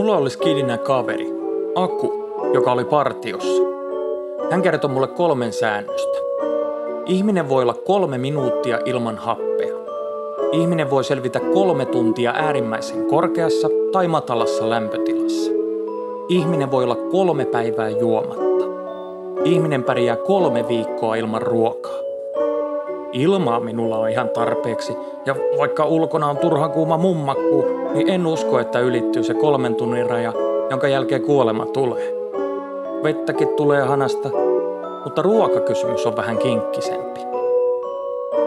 Mulla oli skidinä kaveri, Aku, joka oli partiossa. Hän kertoi mulle 3 säännöstä. Ihminen voi olla 3 minuuttia ilman happea. Ihminen voi selvitä 3 tuntia äärimmäisen korkeassa tai matalassa lämpötilassa. Ihminen voi olla 3 päivää juomatta. Ihminen pärjää 3 viikkoa ilman ruokaa. Ilmaa minulla on ihan tarpeeksi, ja vaikka ulkona on turhan kuuma mummakku, niin en usko, että ylittyy se 3 tunnin raja, jonka jälkeen kuolema tulee. Vettäkin tulee hanasta, mutta ruokakysymys on vähän kinkkisempi.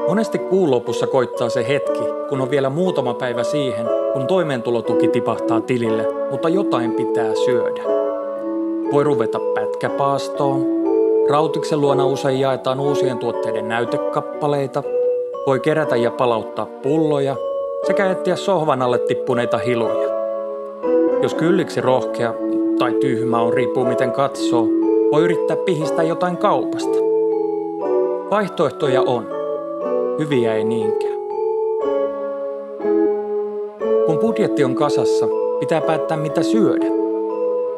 Monesti kuun lopussa koittaa se hetki, kun on vielä muutama päivä siihen, kun toimeentulotuki tipahtaa tilille, mutta jotain pitää syödä. Voi ruveta pätkäpaastoon. Rautiksen luona usein jaetaan uusien tuotteiden näytekappaleita. Voi kerätä ja palauttaa pulloja sekä etsiä sohvan alle tippuneita hiluja. Jos kylliksi rohkea tai tyhmä on, riippuu miten katsoo, voi yrittää pihistää jotain kaupasta. Vaihtoehtoja on. Hyviä ei niinkään. Kun budjetti on kasassa, pitää päättää mitä syödä.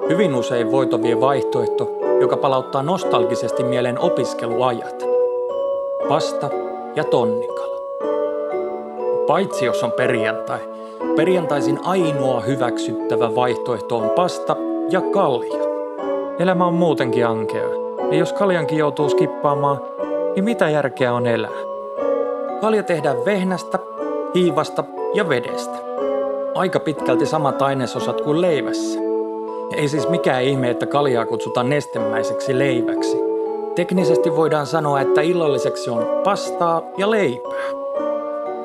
Hyvin usein voiton vie vaihtoehto, joka palauttaa nostalgisesti mieleen opiskeluajat. Pasta ja tonnikala. Paitsi jos on perjantai. Perjantaisin ainoa hyväksyttävä vaihtoehto on pasta ja kalja. Elämä on muutenkin ankeaa, ja jos kaljankin joutuu skippaamaan, niin mitä järkeä on elää? Kalja tehdään vehnästä, hiivasta ja vedestä. Aika pitkälti samat ainesosat kuin leivässä. Ei siis mikään ihme, että kaljaa kutsutaan nestemäiseksi leiväksi. Teknisesti voidaan sanoa, että illalliseksi on pastaa ja leipää.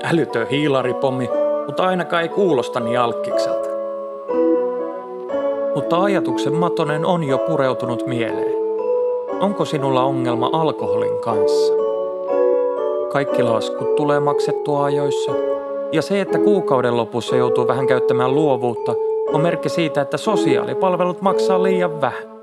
Älytön hiilaripommi, mutta ainakaan ei kuulosta niin alkkikselta. Mutta ajatuksen matonen on jo pureutunut mieleen. Onko sinulla ongelma alkoholin kanssa? Kaikki laskut tulee maksettua ajoissa. Ja se, että kuukauden lopussa joutuu vähän käyttämään luovuutta, on merkki siitä, että sosiaalipalvelut maksaa liian vähän.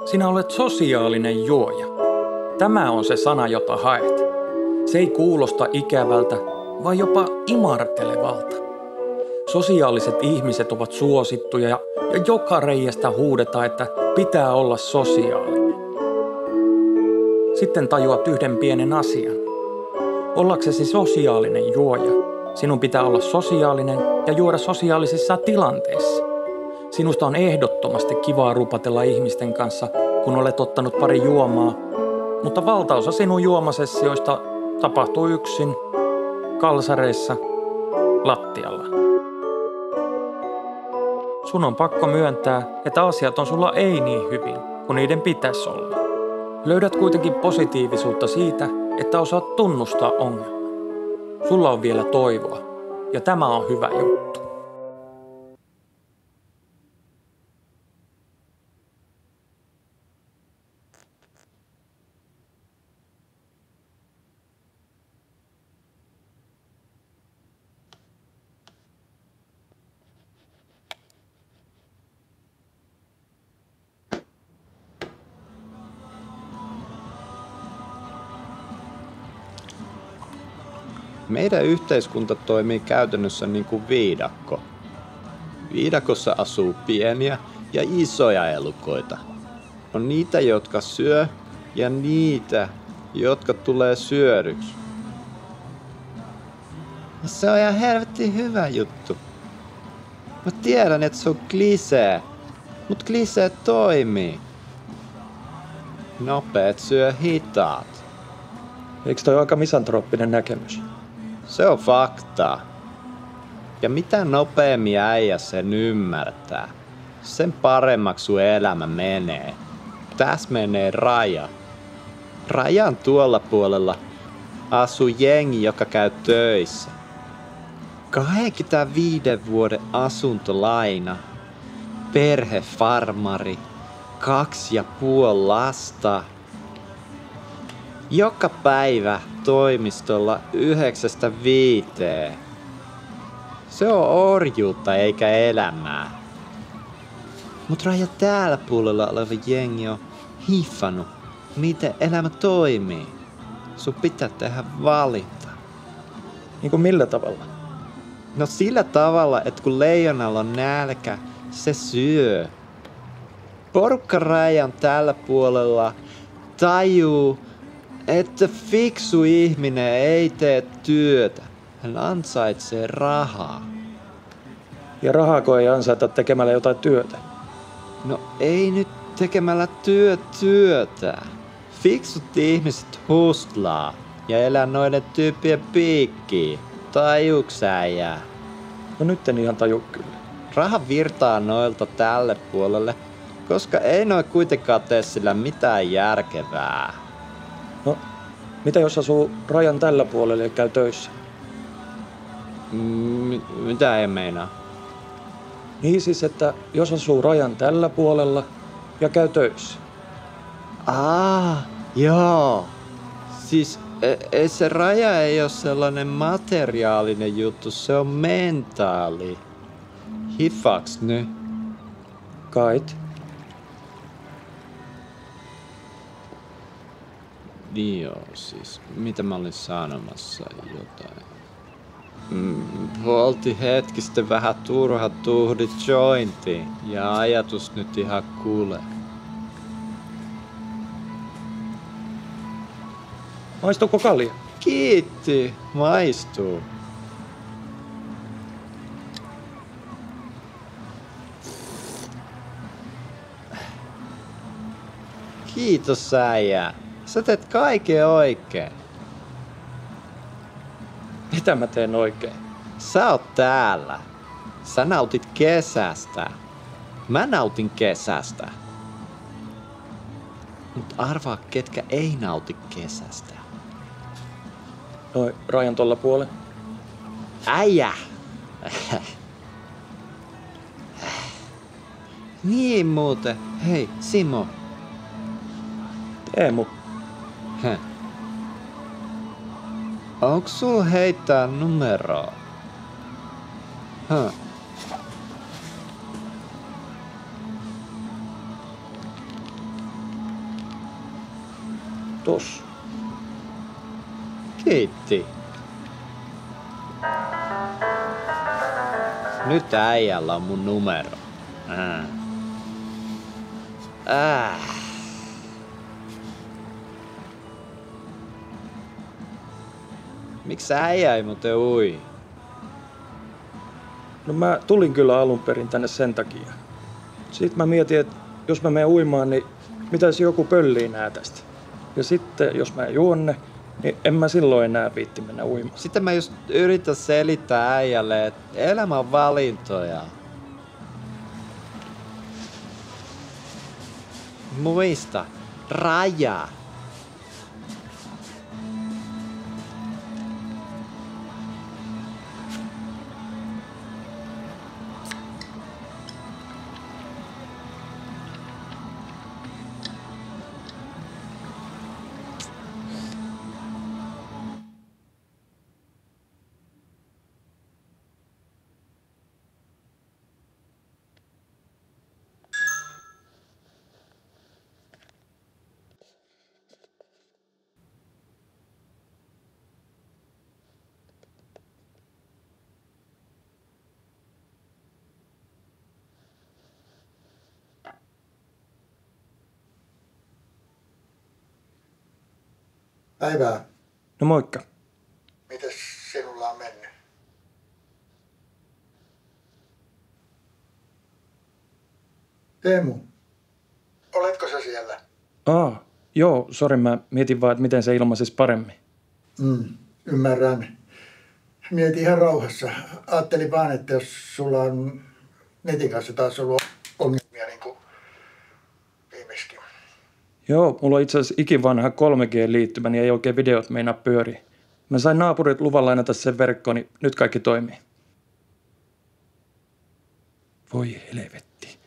Sinä olet sosiaalinen juoja. Tämä on se sana, jota haet. Se ei kuulosta ikävältä, vaan jopa imartelevalta. Sosiaaliset ihmiset ovat suosittuja ja joka reiästä huudetaan, että pitää olla sosiaalinen. Sitten tajuat yhden pienen asian. Ollaksesi sosiaalinen juoja, sinun pitää olla sosiaalinen ja juoda sosiaalisissa tilanteissa. Sinusta on ehdottomasti kivaa rupatella ihmisten kanssa, kun olet ottanut pari juomaa, mutta valtaosa sinun juomasessioista tapahtuu yksin, kalsareissa, lattialla. Sun on pakko myöntää, että asiat on sulla ei niin hyvin, kun niiden pitäisi olla. Löydät kuitenkin positiivisuutta siitä, että osaat tunnustaa ongelman. Sulla on vielä toivoa, ja tämä on hyvä juttu. Meidän yhteiskunta toimii käytännössä niin kuin viidakko. Viidakossa asuu pieniä ja isoja elukoita. On niitä, jotka syö, ja niitä, jotka tulee syödyksi. Se on ihan helvetin hyvä juttu. Mä tiedän, että se on klisee, mut klisee toimii. Nopeet syö hitaat. Eikö toi aika misantrooppinen näkemys? Se on faktaa. Ja mitä nopeammin äijä sen ymmärtää, sen paremmaksi sun elämä menee. Tässä menee raja. Rajan tuolla puolella asuu jengi, joka käy töissä. 25 vuoden asuntolaina. Perhefarmari. 2,5 lasta. Joka päivä toimistolla 9–5. Se on orjuutta eikä elämää. Mut raja täällä puolella oleva jengi on hiffannut, miten elämä toimii. Sun pitää tehdä valinta. Niin kuin millä tavalla? No sillä tavalla, että kun leijonalla on nälkä, se syö. Porukka rajan tällä puolella tajuu, että fiksu ihminen ei tee työtä. Hän ansaitsee rahaa. Ja rahaako ei ansaita tekemällä jotain työtä? No ei nyt tekemällä työtä. Fiksut ihmiset hustlaa ja elää noiden tyyppien piikkiin. Tajuuks äijää? No nyt en ihan taju kyllä. Raha virtaa noilta tälle puolelle, koska ei noi kuitenkaan tee sillä mitään järkevää. No, mitä jos asuu rajan tällä puolella ja käy töissä? Mitä ei meinaa? Niin siis, että jos asuu rajan tällä puolella ja käy töissä. Joo. Siis se raja ei ole sellainen materiaalinen juttu, se on mentaali. Hiffaks nyt? Kait. Joo, siis mitä mä olin sanomassa jotain. Polti hetkistä vähän turha tuhdit jointiin ja ajatus nyt ihan kuulee. Maistuuko kalja? Kiitti, maistuu. Kiitos äijä. Sä teet kaiken oikein. Mitä mä teen oikein? Sä oot täällä. Sä nautit kesästä. Mä nautin kesästä. Mut arvaa, ketkä ei nauti kesästä. Noi rajan tuolla puolella. Äijä! Niin muuten. Hei, Simo. Teemu. Onks sul heittää numeroa? Tossa. Kiitti. Nyt äijällä on mun numero. Miksi äijä ei muuten ui? No mä tulin kyllä alun perin tänne sen takia. Sitten mä mietin, että jos mä menen uimaan, niin mitä jos joku pöllii nää tästä? Ja sitten jos mä juonne, niin en mä silloin enää viitti mennä uimaan. Sitten mä just yritän selittää äijälle, että elämä on valintoja. Muista, raja. Päivää. No moikka. Mites sinulla on mennyt? Teemu, oletko sä siellä? Joo, sori, mä mietin vaan, että miten se ilmaisisi paremmin. Ymmärrän. Mietin ihan rauhassa. Ajattelin vaan, että jos sulla on netin kanssa taas ollut ongelmia niin kuin viimeiskin. Joo, mulla on itse asiassa ikivanha 3G-liittymä, niin ei oikein videot meinaa pyöriä. Mä sain naapurit luvan lainata sen verkkoon, niin nyt kaikki toimii. Voi helvetti.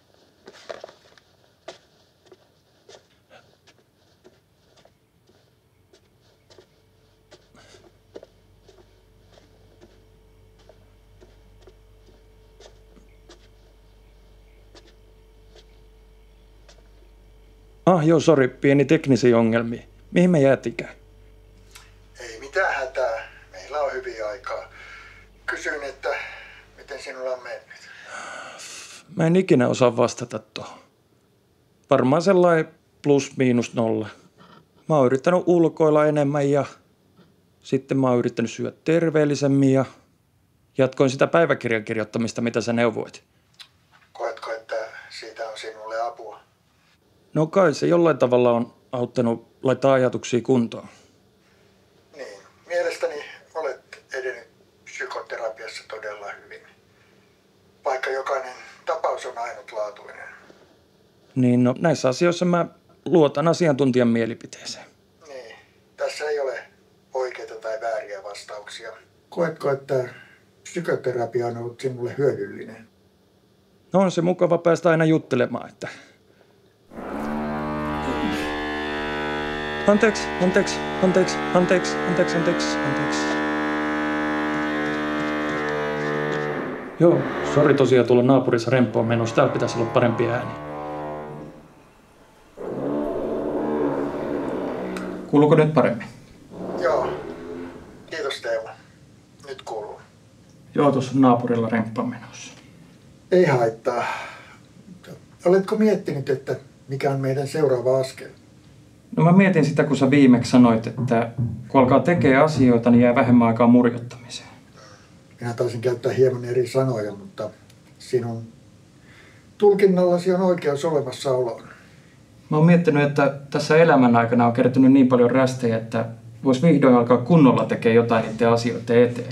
Joo, sori, pieni teknisiä ongelmia. Mihin me jäätikään? Ei mitään hätää. Meillä on hyvin aikaa. Kysyin, että miten sinulla on mennyt? Mä en ikinä osaa vastata tuohon. Varmaan sellainen +/-0. Mä oon yrittänyt ulkoilla enemmän ja sitten mä oon yrittänyt syödä terveellisemmin ja jatkoin sitä päiväkirjan kirjoittamista, mitä sä neuvoit. Koetko, että siitä on sinulle apua? No kai se jollain tavalla on auttanut laittaa ajatuksia kuntoon. Niin, mielestäni olet edennyt psykoterapiassa todella hyvin. Vaikka jokainen tapaus on ainutlaatuinen. Niin no, näissä asioissa mä luotan asiantuntijan mielipiteeseen. Niin, tässä ei ole oikeita tai vääriä vastauksia. Koetko, että psykoterapia on ollut sinulle hyödyllinen? No on se mukava päästä aina juttelemaan, että... Anteeksi. Joo, sori tosiaan tulla naapurissa rempoon menossa. Täällä pitäisi olla parempi ääni. Kuuluuko nyt paremmin? Joo. Kiitos Teemu. Nyt kuuluu. Joo, tuossa naapurilla remppaan menossa. Ei haittaa. Oletko miettinyt, että mikä on meidän seuraava askel? No mä mietin sitä, kun sä viimeksi sanoit, että kun alkaa tekee asioita, niin jää vähemmän aikaa murjottamiseen. Minä taisin käyttää hieman eri sanoja, mutta sinun tulkinnallasi on oikeus olemassaoloon. Mä oon miettinyt, että tässä elämän aikana on kertynyt niin paljon rästejä, että vois vihdoin alkaa kunnolla tekemään jotain niiden asioiden eteen.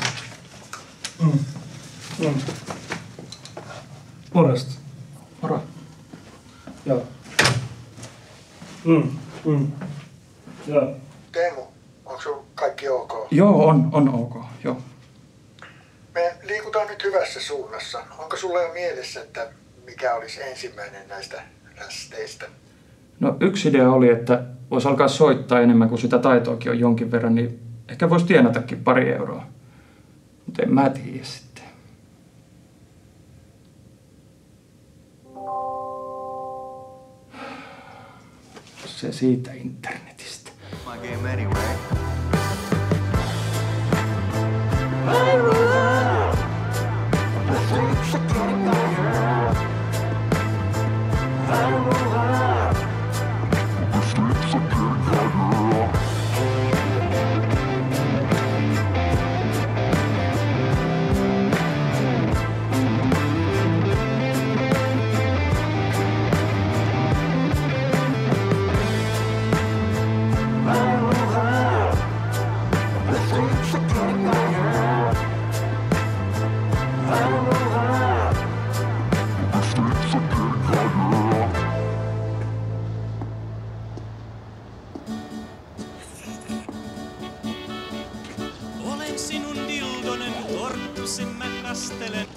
Morjesta. Moro. Joo. Joo. Teemu, onko sinulla kaikki ok? Joo, on ok, joo. Me liikutaan nyt hyvässä suunnassa. Onko sulla jo mielessä, että mikä olisi ensimmäinen näistä rästeistä? No yksi idea oli, että vois alkaa soittaa enemmän, kuin sitä taitoakin on jonkin verran, niin ehkä vois tienatakin 2 euroa. Mutta en mä tiedä sitten. Se siitä internetistä. Olen sinun dildonen, torttusin mä kastelen.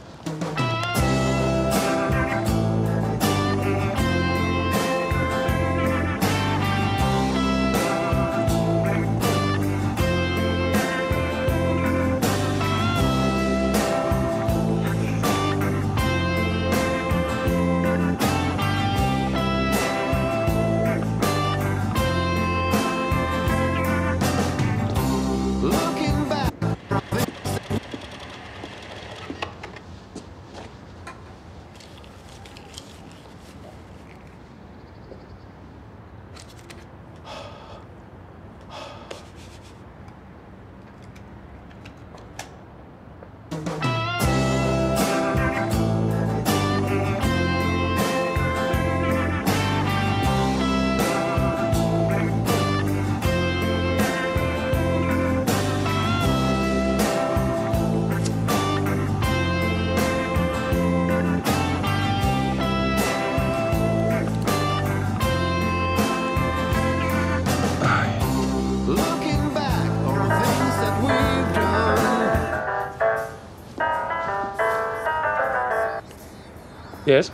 Jes.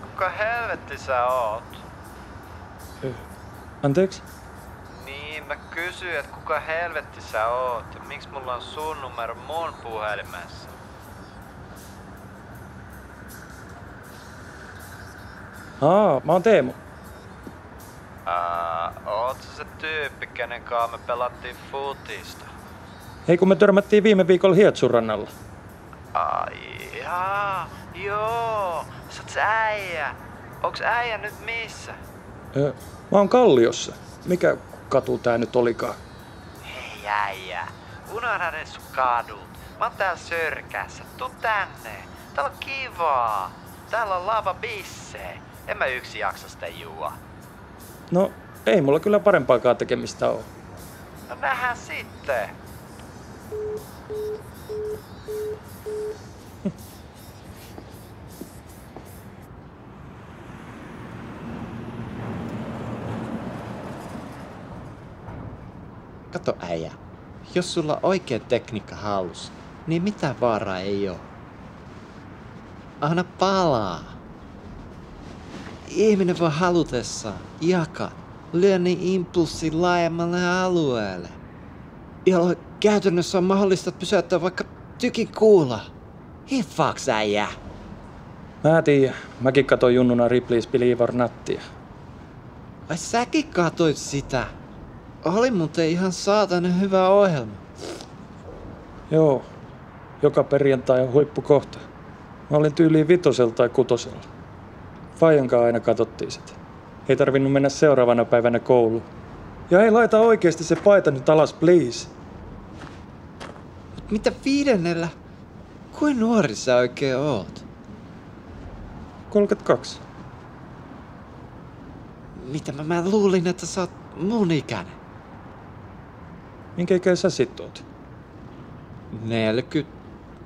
Kuka helvetti sä oot? Anteeksi? Niin, mä kysyin, että kuka helvetti sä oot ja miksi mulla on sun numero mun puhelimessa? Mä oon Teemu. oot se tyyppi, kenen kanssa me pelattiin futista? Hei, kun me törmättiin viime viikolla Hietsun rannalla. Ai joo, sä oot se äijä. Onks äijä nyt missä? Mä oon Kalliossa. Mikä katu tää nyt olikaan? Hei äijä, unohda ne sun kadut. Mä oon täällä Sörkässä, tuu tänne. Täällä on kivaa. Täällä on lava bissee. En mä yksin jaksa sitä juua. No, ei mulla kyllä parempaakaan tekemistä oo. No nähdään sitten. Kato äijä, jos sulla on oikea tekniikka hallussa, niin mitään vaaraa ei oo. Anna palaa. Ihminen voi halutessaan jakaa, lyö niin impulssin laajemmalle alueelle, jolloin käytännössä on mahdollista pysäyttää vaikka tykin kuulla. Hiffaaks äijä? Mä tiedän. Mäkin katoin junnuna Ripley's Believe or Notia. Ai säkin katoit sitä? Oli muuten ihan saatanen hyvä ohjelma. Joo. Joka perjantai on huippukohta. Mä olin tyyliin 5 tai 6. Faijankaan aina katsottiin sitä. Ei tarvinnut mennä seuraavana päivänä kouluun. Ja ei laita oikeesti se paita nyt alas, please. Mut mitä 5? Kuin nuori sä oikein oot? 32. Mitä mä luulin, että sä oot mun ikäinen? Minkä ikäinen sä sit oot? 40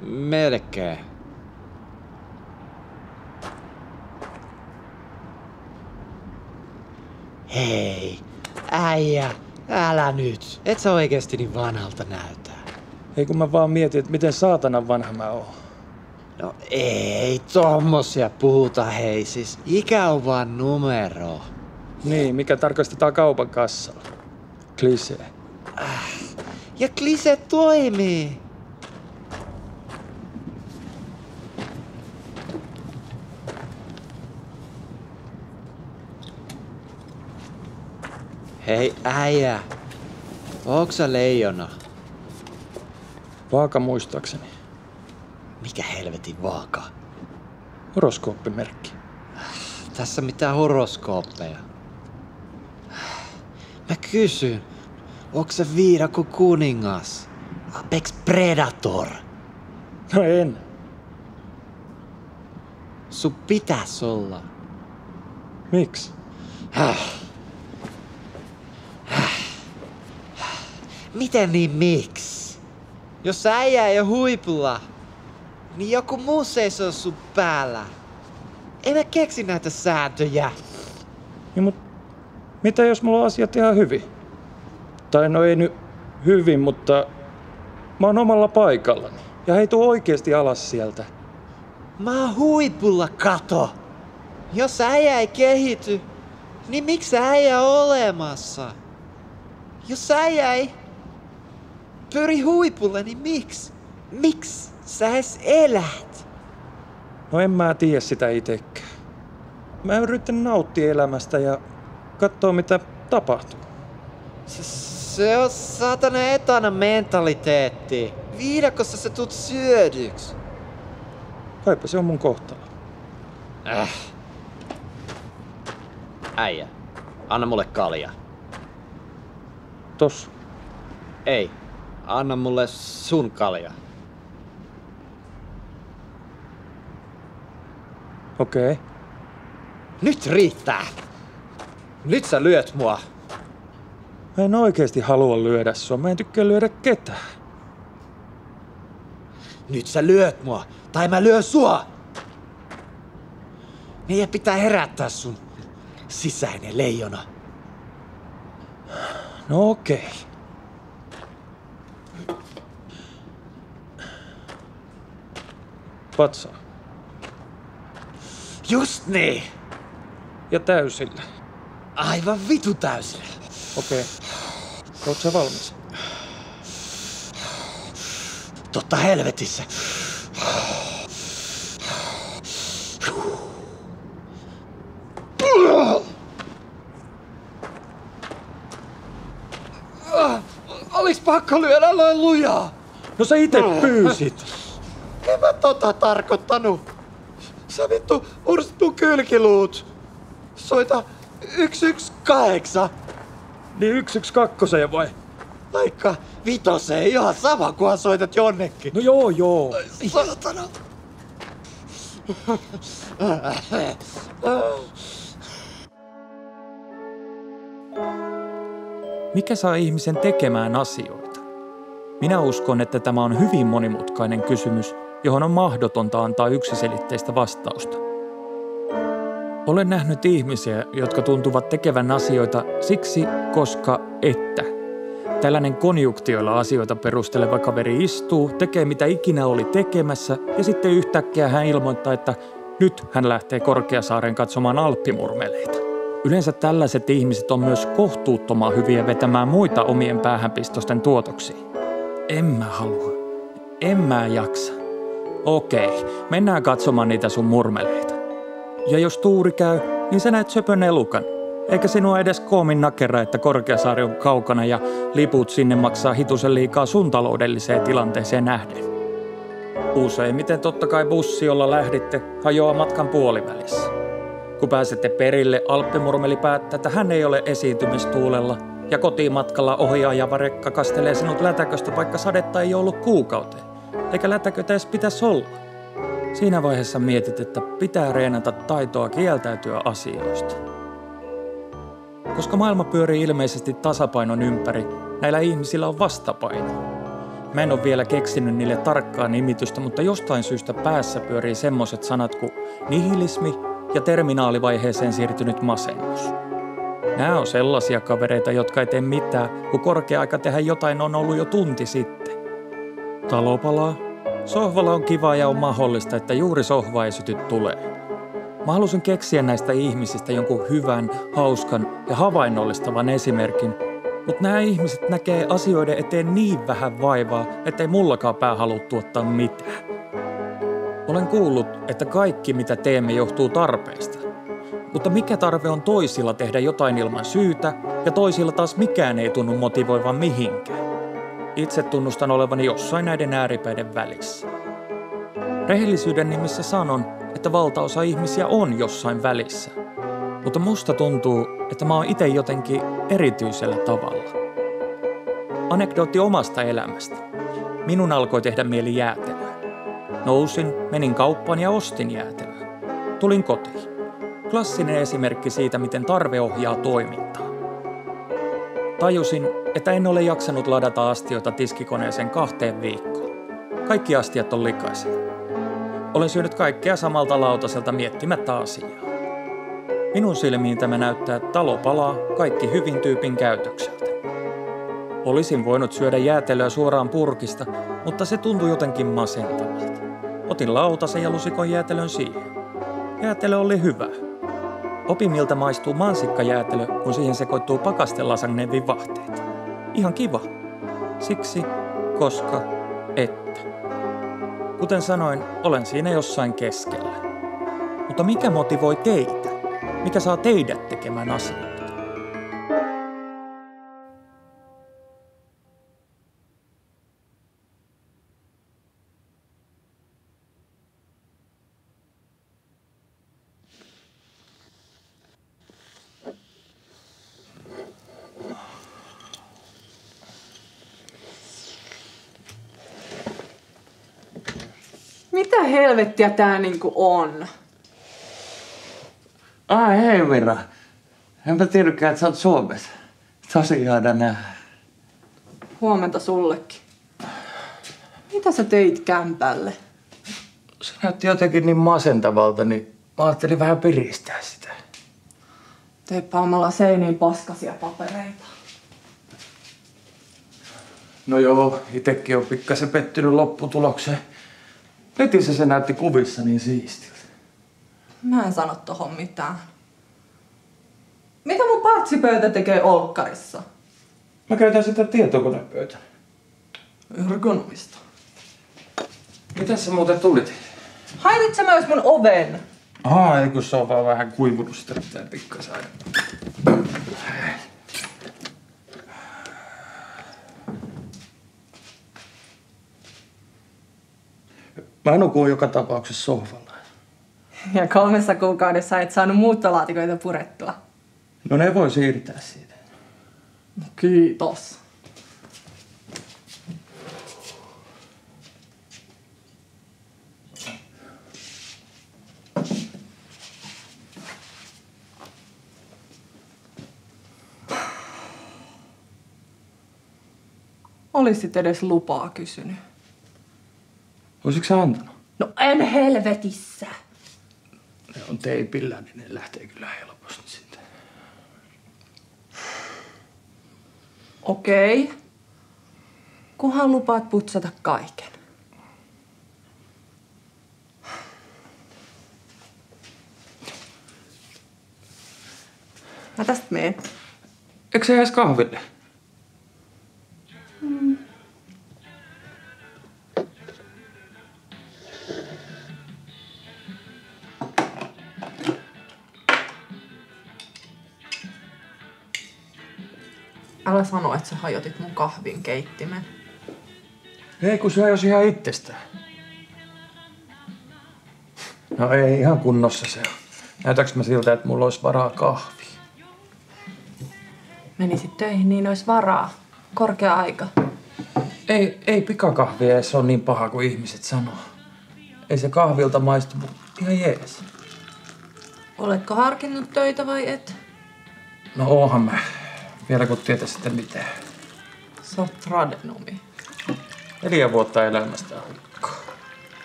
melkein. Hei, äijä, älä nyt. Et sä oikeesti niin vanhalta näytä. Ei kun mä vaan mietin, että miten saatanan vanha mä oon. No ei tommosia puhuta hei, siis ikä on vaan numero. Niin, mikä tarkastetaan kaupan kassalla. Klisee. Ja klise toimii. Hei äijä, ootko sä leijona? Vaaka muistaakseni. Mikä helvetin vaaka? Horoskooppimerkki. Tässä mitään horoskooppeja. Mä kysyn, onko se viidakon kuningas? Apex Predator? No en. Sun pitäis olla. Miksi? Miten niin miksi? Jos äijä ei oo huipulla, niin joku muu seisoo sun päällä. En mä keksi näitä sääntöjä. Niin, mut mitä jos mulla on asiat ihan hyvin? Tai no ei nyt hyvin, mutta mä oon omalla paikallani. Ja hei tuu oikeesti alas sieltä. Mä oon huipulla, kato. Jos äijä ei kehity, niin miksi äijä on olemassa? Jos äijä ei pyri huipulle, niin miksi? Miksi sä edes elät? No en mä tiedä sitä itekään. Mä yritän nauttia elämästä ja katsoa mitä tapahtuu. Se on saatana etana mentaliteetti. Viidakossa sä tuut syödyks. Kaipa se on mun kohtalo. Äijä, anna mulle kalja. Tossa. Ei, anna mulle sun kalja. Okei. Nyt riittää. Nyt sä lyöt mua. Mä en oikeesti halua lyödä sua. Mä en tykkää lyödä ketään. Nyt sä lyöt mua, tai mä lyön sua. Meidän pitää herättää sun sisäinen leijona. No okei. Vatsaa. Just niin. Ja täysillä. Aivan vitu täysillä. Okei. Oot sä valmis? Totta helvetissä. Oliks pakko lyödä noin lujaa? No sä ite pyysit. En mä tarkoittanut. Sä vittu mursit mun kylkiluut. Soita 118. Niin 112 vai? Vaikka 5, ihan sama kunhan soitat jonnekin. No joo. Saatana. Mikä saa ihmisen tekemään asioita? Minä uskon, että tämä on hyvin monimutkainen kysymys, johon on mahdotonta antaa yksiselitteistä vastausta. Olen nähnyt ihmisiä, jotka tuntuvat tekevän asioita siksi, koska että. Tällainen konjunktioilla asioita perusteleva kaveri istuu, tekee mitä ikinä oli tekemässä ja sitten yhtäkkiä hän ilmoittaa, että nyt hän lähtee Korkeasaareen katsomaan alppimurmeleita. Yleensä tällaiset ihmiset on myös kohtuuttoman hyviä vetämään muita omien päähänpistosten tuotoksiin. En mä halua. En mä jaksa. Okei, mennään katsomaan niitä sun murmeleita. Ja jos tuuri käy, niin sä näet söpön elukan. Eikä sinua edes koomin nakera, että Korkeasaari on kaukana ja liput sinne maksaa hitusen liikaa sun taloudelliseen tilanteeseen nähden. Useimmiten totta kai bussi, jolla lähditte, hajoaa matkan puolivälissä. Kun pääsette perille, alppimurmeli päättää, että hän ei ole esiintymistuulella ja kotimatkalla ohi ajava rekka kastelee sinut lätäköstä, vaikka sadetta ei ollut kuukauteen. Eikä lätäkötä edes pitäisi olla. Siinä vaiheessa mietit, että pitää reenata taitoa kieltäytyä asioista. Koska maailma pyörii ilmeisesti tasapainon ympäri, näillä ihmisillä on vastapaino. Mä en ole vielä keksinyt niille tarkkaa nimitystä, mutta jostain syystä päässä pyörii semmoset sanat kuin nihilismi ja terminaalivaiheeseen siirtynyt masennus. Nämä on sellaisia kavereita, jotka ei tee mitään, kun korkea aika tehdä jotain on ollut jo tunti sitten. Talo palaa. Sohvalla on kiva ja on mahdollista, että juuri sohva ei syty tulee. Mä halusin keksiä näistä ihmisistä jonkun hyvän, hauskan ja havainnollistavan esimerkin, mutta nämä ihmiset näkee asioiden eteen niin vähän vaivaa, ettei mullakaan pää halua tuottaa mitään. Olen kuullut, että kaikki mitä teemme johtuu tarpeesta. Mutta mikä tarve on toisilla tehdä jotain ilman syytä ja toisilla taas mikään ei tunnu motivoivan mihinkään? Itse tunnustan olevani jossain näiden ääripäiden välissä. Rehellisyyden nimissä sanon, että valtaosa ihmisiä on jossain välissä. Mutta musta tuntuu, että mä oon ite jotenkin erityisellä tavalla. Anekdootti omasta elämästä. Minun alkoi tehdä mieli jäätelöä. Nousin, menin kauppaan ja ostin jäätelöä. Tulin kotiin. Klassinen esimerkki siitä, miten tarve ohjaa toimintaa. Tajusin, että en ole jaksanut ladata astioita tiskikoneeseen 2 viikkoon. Kaikki astiat on likaisia. Olen syönyt kaikkea samalta lautaselta miettimättä asiaa. Minun silmiin tämä näyttää, että talo palaa, kaikki hyvin tyypin käytökseltä. Olisin voinut syödä jäätelöä suoraan purkista, mutta se tuntui jotenkin masentavalta. Otin lautasen ja lusikon jäätelön siihen. Jäätelö oli hyvä. Opin miltä maistuu mansikkajäätelö, kun siihen sekoittuu pakastelasagnen vivahteet. Ihan kiva. Siksi, koska, että. Kuten sanoin, olen siinä jossain keskellä. Mutta mikä motivoi teitä? Mikä saa teidät tekemään asioita? Mitä helvettiä tää niinku on? Hei Mira. Enpä tiedäkään, että sä oot Suomessa. Tosi ihana nähdä. Huomenta sullekin. Mitä sä teit kämpälle? Se näytti jotenkin niin masentavalta, niin mä ajattelin vähän piristää sitä. Teippaamalla seiniin paskasia papereita. No joo, itekin on pikkasen pettynyt lopputulokseen. Netissä se näytti kuvissa niin siistiltä. Mä en sano tohon mitään. Mitä mun partsipöytä tekee olkkarissa? Mä käytän sitä tietokonepöytä. Ergonomista. Mitäs sä muuten tulit? Häirit myös mun oven? Ei kun se on vaan vähän kuivunut, sitä pitää pikkasen aina. Mä nukun joka tapauksessa sohvalla. Ja 3 kuukaudessa et saanut muuttolaatikoita purettua. No ne voi siirtää siitä. Kiitos. Olisit edes lupaa kysynyt. Olisitko sä antanut? No en helvetissä. Ne on teipillä, niin ne lähtee kyllä helposti sitten. Okei. Kunhan lupaat putsata kaiken. Mä tästä meen. Eikö sä edes kahville? Älä sano, että sä hajotit mun kahvin keittimen. Ei, kun se hajosi ihan itsestään. No ei ihan kunnossa se on. Näytäks mä siltä, että mulla olisi varaa kahviin? Menisit töihin, niin olisi varaa. Korkea aika. Ei pikakahvia edes ole niin paha kuin ihmiset sanoo. Ei se kahvilta maistu, mutta ihan jees. Oletko harkinnut töitä vai et? No oohan mä. Vielä kun tietä sitten mitään. Sä oot tradenumi. 4 vuotta elämästä hukkaa.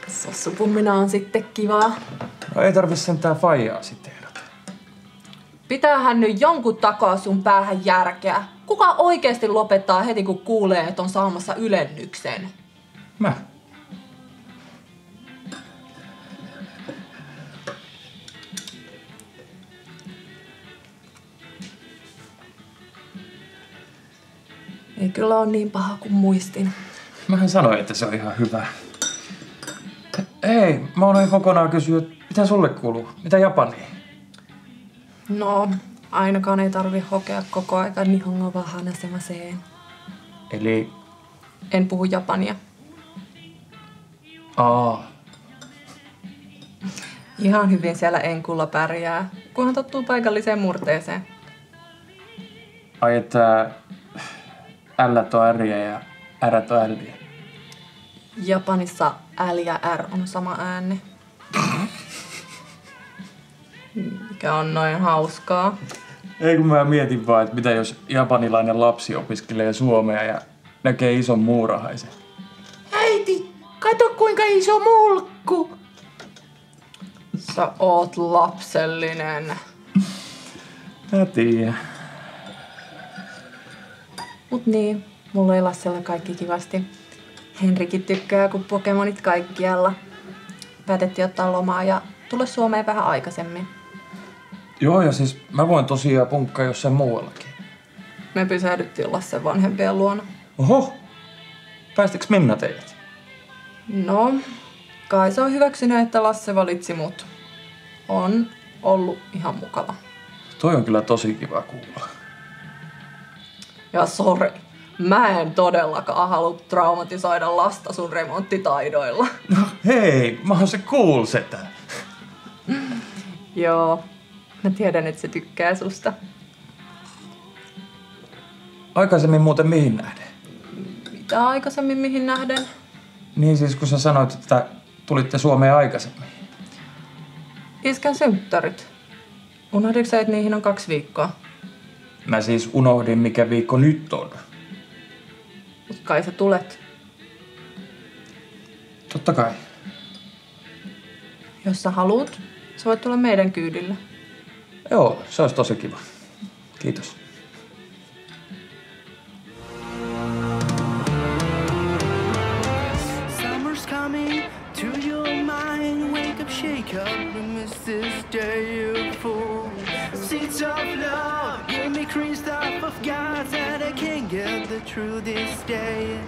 Sossupummina on sitten kivaa. No ei tarvi sentään faijaa siteerata. Pitäähän nyt jonkun takaa sun päähän järkeä. Kuka oikeesti lopettaa heti kun kuulee, että on saamassa ylennyksen? Mä. Ei kyllä ole niin paha kuin muistin. Mähän sanoin, että se on ihan hyvä. Hei, mä unohdin kokonaan kysyä, että mitä sulle kuuluu? Mitä Japaniin? No, ainakaan ei tarvi hokea koko aika Nihongo wa hanasemaseen. Eli... En puhu japania. Ihan hyvin siellä enkulla pärjää, kunhan tottuu paikalliseen murteeseen. Ai, että L on R:iä ja R on L:iä. Japanissa L ja R on sama ääni. Mikä on noin hauskaa. Ei kun mä mietin vaan, että mitä jos japanilainen lapsi opiskelee suomea ja näkee ison muurahaisen. Äiti, kato kuinka iso mulkku! Sä oot lapsellinen. Mä tiedän. Mut niin, mulla ei Lassella kaikki kivasti. Henrikin tykkää, kun Pokemonit kaikkialla. Päätettiin ottaa lomaa ja tulla Suomeen vähän aikaisemmin. Joo, ja siis mä voin tosiaan punkkaa jossain muuallakin. Me pysähdyttiin Lassen vanhempien luona. Oho! Päästikö Minna teidät? No, kai se on hyväksynyt, että Lasse valitsi mut. On ollut ihan mukava. Toi on kyllä tosi kiva kuulla. Ja sori, mä en todellakaan halua traumatisoida lasta sun remonttitaidoilla. No hei, mä oon se cool setä. Joo, mä tiedän, että se tykkää susta. Aikaisemmin muuten mihin nähden? Mitä aikaisemmin mihin nähden? Niin siis kun sä sanoit, että tulitte Suomeen aikaisemmin. Iskän synttärit. Unohditko sä, että niihin on 2 viikkoa? Mä siis unohdin, mikä viikko nyt on. Mut kai sä tulet. Totta kai. Jos sä haluut, sä voit tulla meidän kyydillä. Joo, se olisi tosi kiva. Kiitos. Summer's coming to your mind. Wake up, shake up, and miss this day, you fool. Seeds of love, give me green stuff of God that I can't get the truth this day.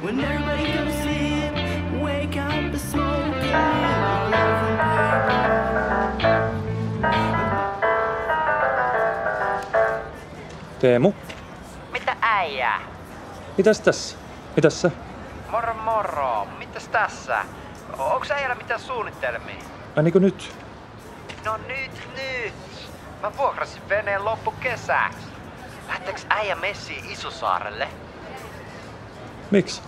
When everybody goes sleep, wake up and smoke and love and paper. Teemu, Mitä äijää? mitäs tässä? Mitäs sä? Moro moro, mitäs tässä? Onks äijällä mitään suunnitelmia? Ai niinkö nyt? No nyt. Mä vuokrasin veneen loppukesäksi. Lähteeks äijä messiin Isosaarelle? Miksi?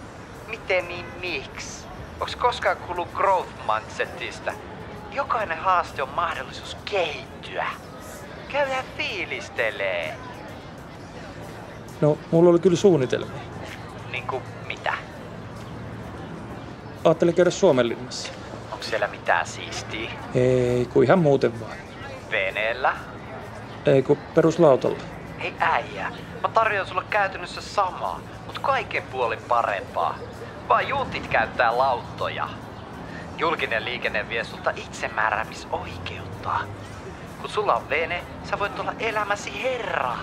Miten niin miksi? Onks koskaan kuullut growth mindsetistä? Jokainen haaste on mahdollisuus kehittyä. Käydään fiilistelee. No, mulla oli kyllä suunnitelmia. Niinku mitä? Ajattelin käydä Suomenlinnassa. Onks siellä mitään siistiä? Ei, kun ihan muuten vaan. Veneellä? Ei, kun peruslautalla. Hei äijä, mä tarjoan sulle käytännössä samaa, mut kaiken puolin parempaa. Vaan juutit käyttää lauttoja. Julkinen liikenne vie sulta itsemääräämisoikeutta. Kun sulla on vene, sä voit olla elämäsi herra.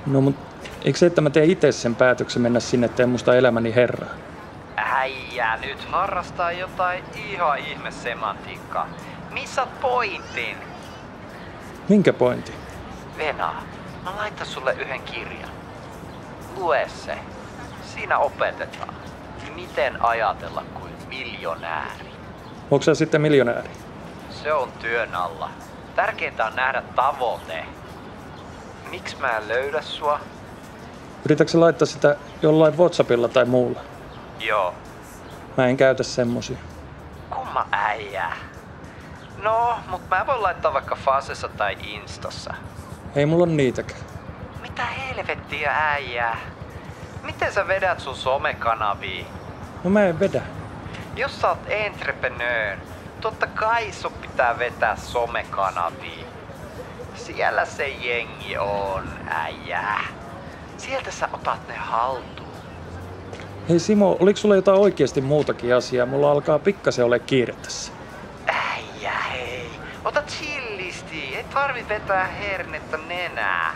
No, mut eikö se, että mä teen itse sen päätöksen mennä sinne, teen musta elämäni herraa? Äijä nyt harrastaa jotain ihan ihme semantiikkaa. Missat pointin? Minkä pointti? Venaa, mä laitan sulle yhden kirjan. Lue se. Siinä opetetaan, miten ajatella kuin miljonääri. Onko sä sitten miljonääri? Se on työn alla. Tärkeintä on nähdä tavoite. Miksi mä en löydä sua? Yritätkö sä laittaa sitä jollain WhatsAppilla tai muulla? Joo. Mä en käytä semmosia. Kumma äijä. No, mut mä voin laittaa vaikka Fasessa tai Instassa. Ei mulla on niitäkään. Mitä helvettiä äijää? Miten sä vedät sun somekanaviin? No mä en vedä. Jos sä oot entrepreneur, totta kai sun pitää vetää somekanaviin. Siellä se jengi on, äijää. Sieltä sä otat ne haltuun. Hei Simo, oliko sulla jotain oikeasti muutakin asiaa? Mulla alkaa pikkasen ole kiire tässä. Äijä, hei. Ota chillisti. Ei tarvi vetää hernettä nenää.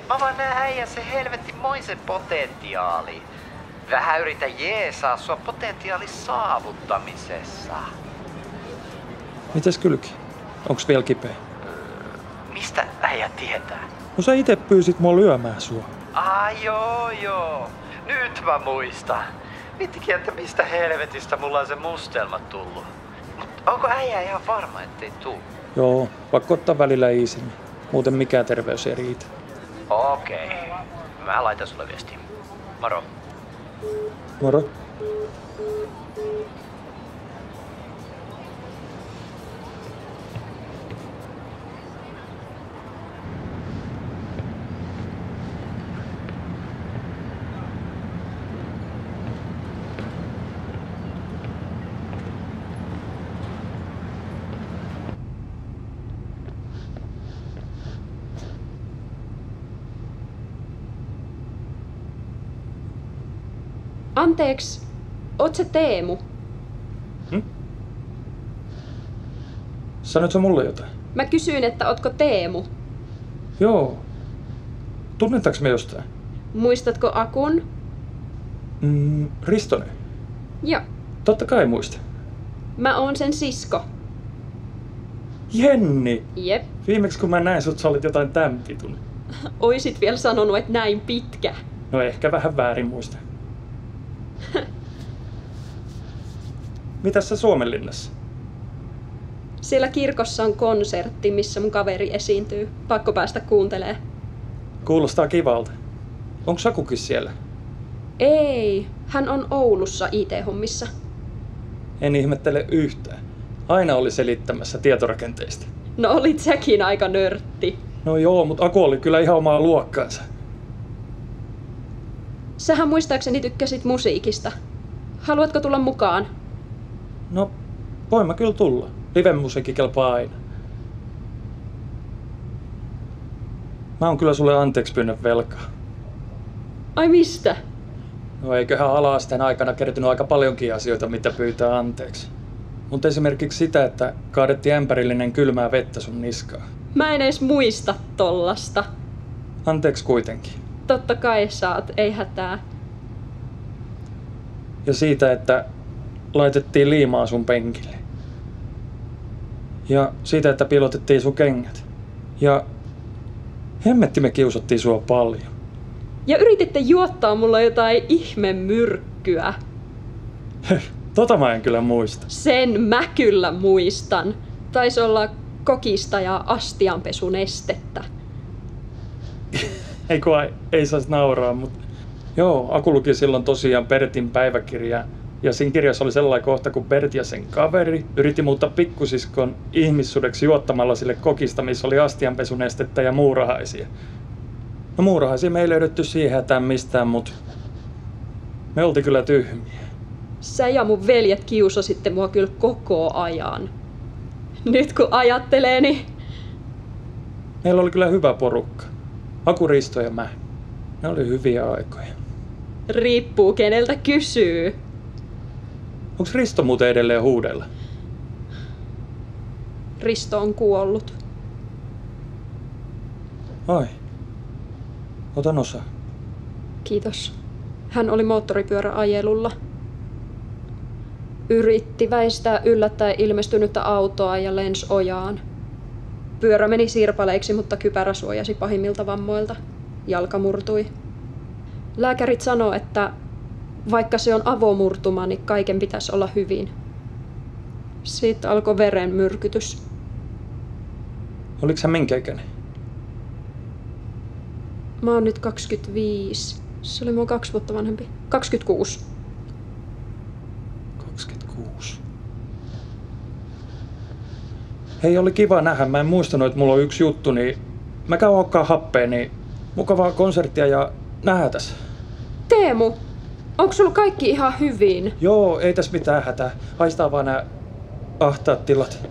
Mä vaan näen äijä se helvettimoisen potentiaali. Vähän yritä jeesaa sua potentiaalin saavuttamisessa. Mites kylki? Onks vielä kipeä? Mistä äijä tietää? No sä ite pyysit mua lyömään sua. Joo. Nyt mä muistan. Miettikin, että mistä helvetistä mulla on se mustelma tullut. Mut onko äijä ihan varma, ettei tuu? Joo, pakko ottaa välillä iisimmin. Muuten mikään terveys ei riitä. Okei. Mä laitan sulle viestiä. Moro. Moro. Anteeksi, oot sä Teemu? Sanoit sä mulle jotain? Mä kysyin, että ootko Teemu? Joo. Tunnetaanko me jostain? Muistatko Akun? Ristonen. Joo. Totta kai muista. Mä oon sen sisko. Jenni! Jep. Viimeksi kun mä näin sut, sä olit jotain tämän pitun. Oisit vielä sanonut, että näin pitkä. No ehkä vähän väärin muista. Mitäs sä Suomenlinnassa? Siellä kirkossa on konsertti, missä mun kaveri esiintyy. Pakko päästä kuuntelee. Kuulostaa kivalta. Onko Sakukin siellä? Ei, hän on Oulussa IT-hommissa. En ihmettele yhtään. Aina oli selittämässä tietorakenteista. No olit säkin aika nörtti. No joo, mutta Aku oli kyllä ihan omaa luokkaansa. Sähän muistaakseni tykkäsit musiikista. Haluatko tulla mukaan? No, voin mä kyllä tulla. Live-musiikki kelpaa aina. Mä oon kyllä sulle anteeksi pyynnön velkaa. Ai mistä? No eiköhän ala-asteen aikana kertynyt aika paljonkin asioita, mitä pyytää anteeksi. Mutta esimerkiksi sitä, että kaadettiin ämpärillinen kylmää vettä sun niskaan. Mä en edes muista tollasta. Anteeksi kuitenkin. Totta kai saat, ei hätää. Ja siitä, että laitettiin liimaa sun penkille. Ja siitä, että piilotettiin sun kengät. Ja hemmetti me kiusattiin sua paljon. Ja yrititte juottaa mulla jotain ihme myrkkyä. myrkkyä. Tota mä en kyllä muista. Sen mä kyllä muistan. Taisi olla kokista ja astianpesunestettä. Ei saisi nauraa, mutta joo, Aku luki silloin tosiaan Bertin päiväkirjaa. Ja siinä kirjassa oli sellainen kohta, kun Bert ja sen kaveri yritti muuttaa pikkusiskon ihmissudeksi juottamalla sille kokista, missä oli astianpesunestettä ja muurahaisia. No muurahaisia me ei löydetty siihen hätään mistään, mutta me oltiin kyllä tyhmiä. Sä ja mun veljet kiusasitte mua kyllä koko ajan. Nyt kun ajattelee, niin... Meillä oli kyllä hyvä porukka. Aku, Risto ja mä. Ne oli hyviä aikoja. Riippuu keneltä kysyy. Onks Risto muuten edelleen huudella? Risto on kuollut. Ai. Otan osaa. Kiitos. Hän oli moottoripyöräajelulla. Yritti väistää yllättäen ilmestynyttä autoa ja lensi ojaan. Pyörä meni sirpaleiksi, mutta kypärä suojasi pahimmilta vammoilta. Jalka murtui. Lääkärit sanoo, että vaikka se on avomurtuma, niin kaiken pitäisi olla hyvin. Siitä alkoi verenmyrkytys. Oliko sä minkä ikäinen? Mä oon nyt 25. Se oli mua 2 vuotta vanhempi. 26. 26. Hei, oli kiva nähdä. Mä en muistanut, että mulla on yksi juttu, niin mä käyn ottaa happea, niin mukavaa konserttia ja nähdäs. Teemu, onko sulla kaikki ihan hyvin? Joo, ei tässä mitään hätää. Haistaa vaan nämä ahtaat tilat.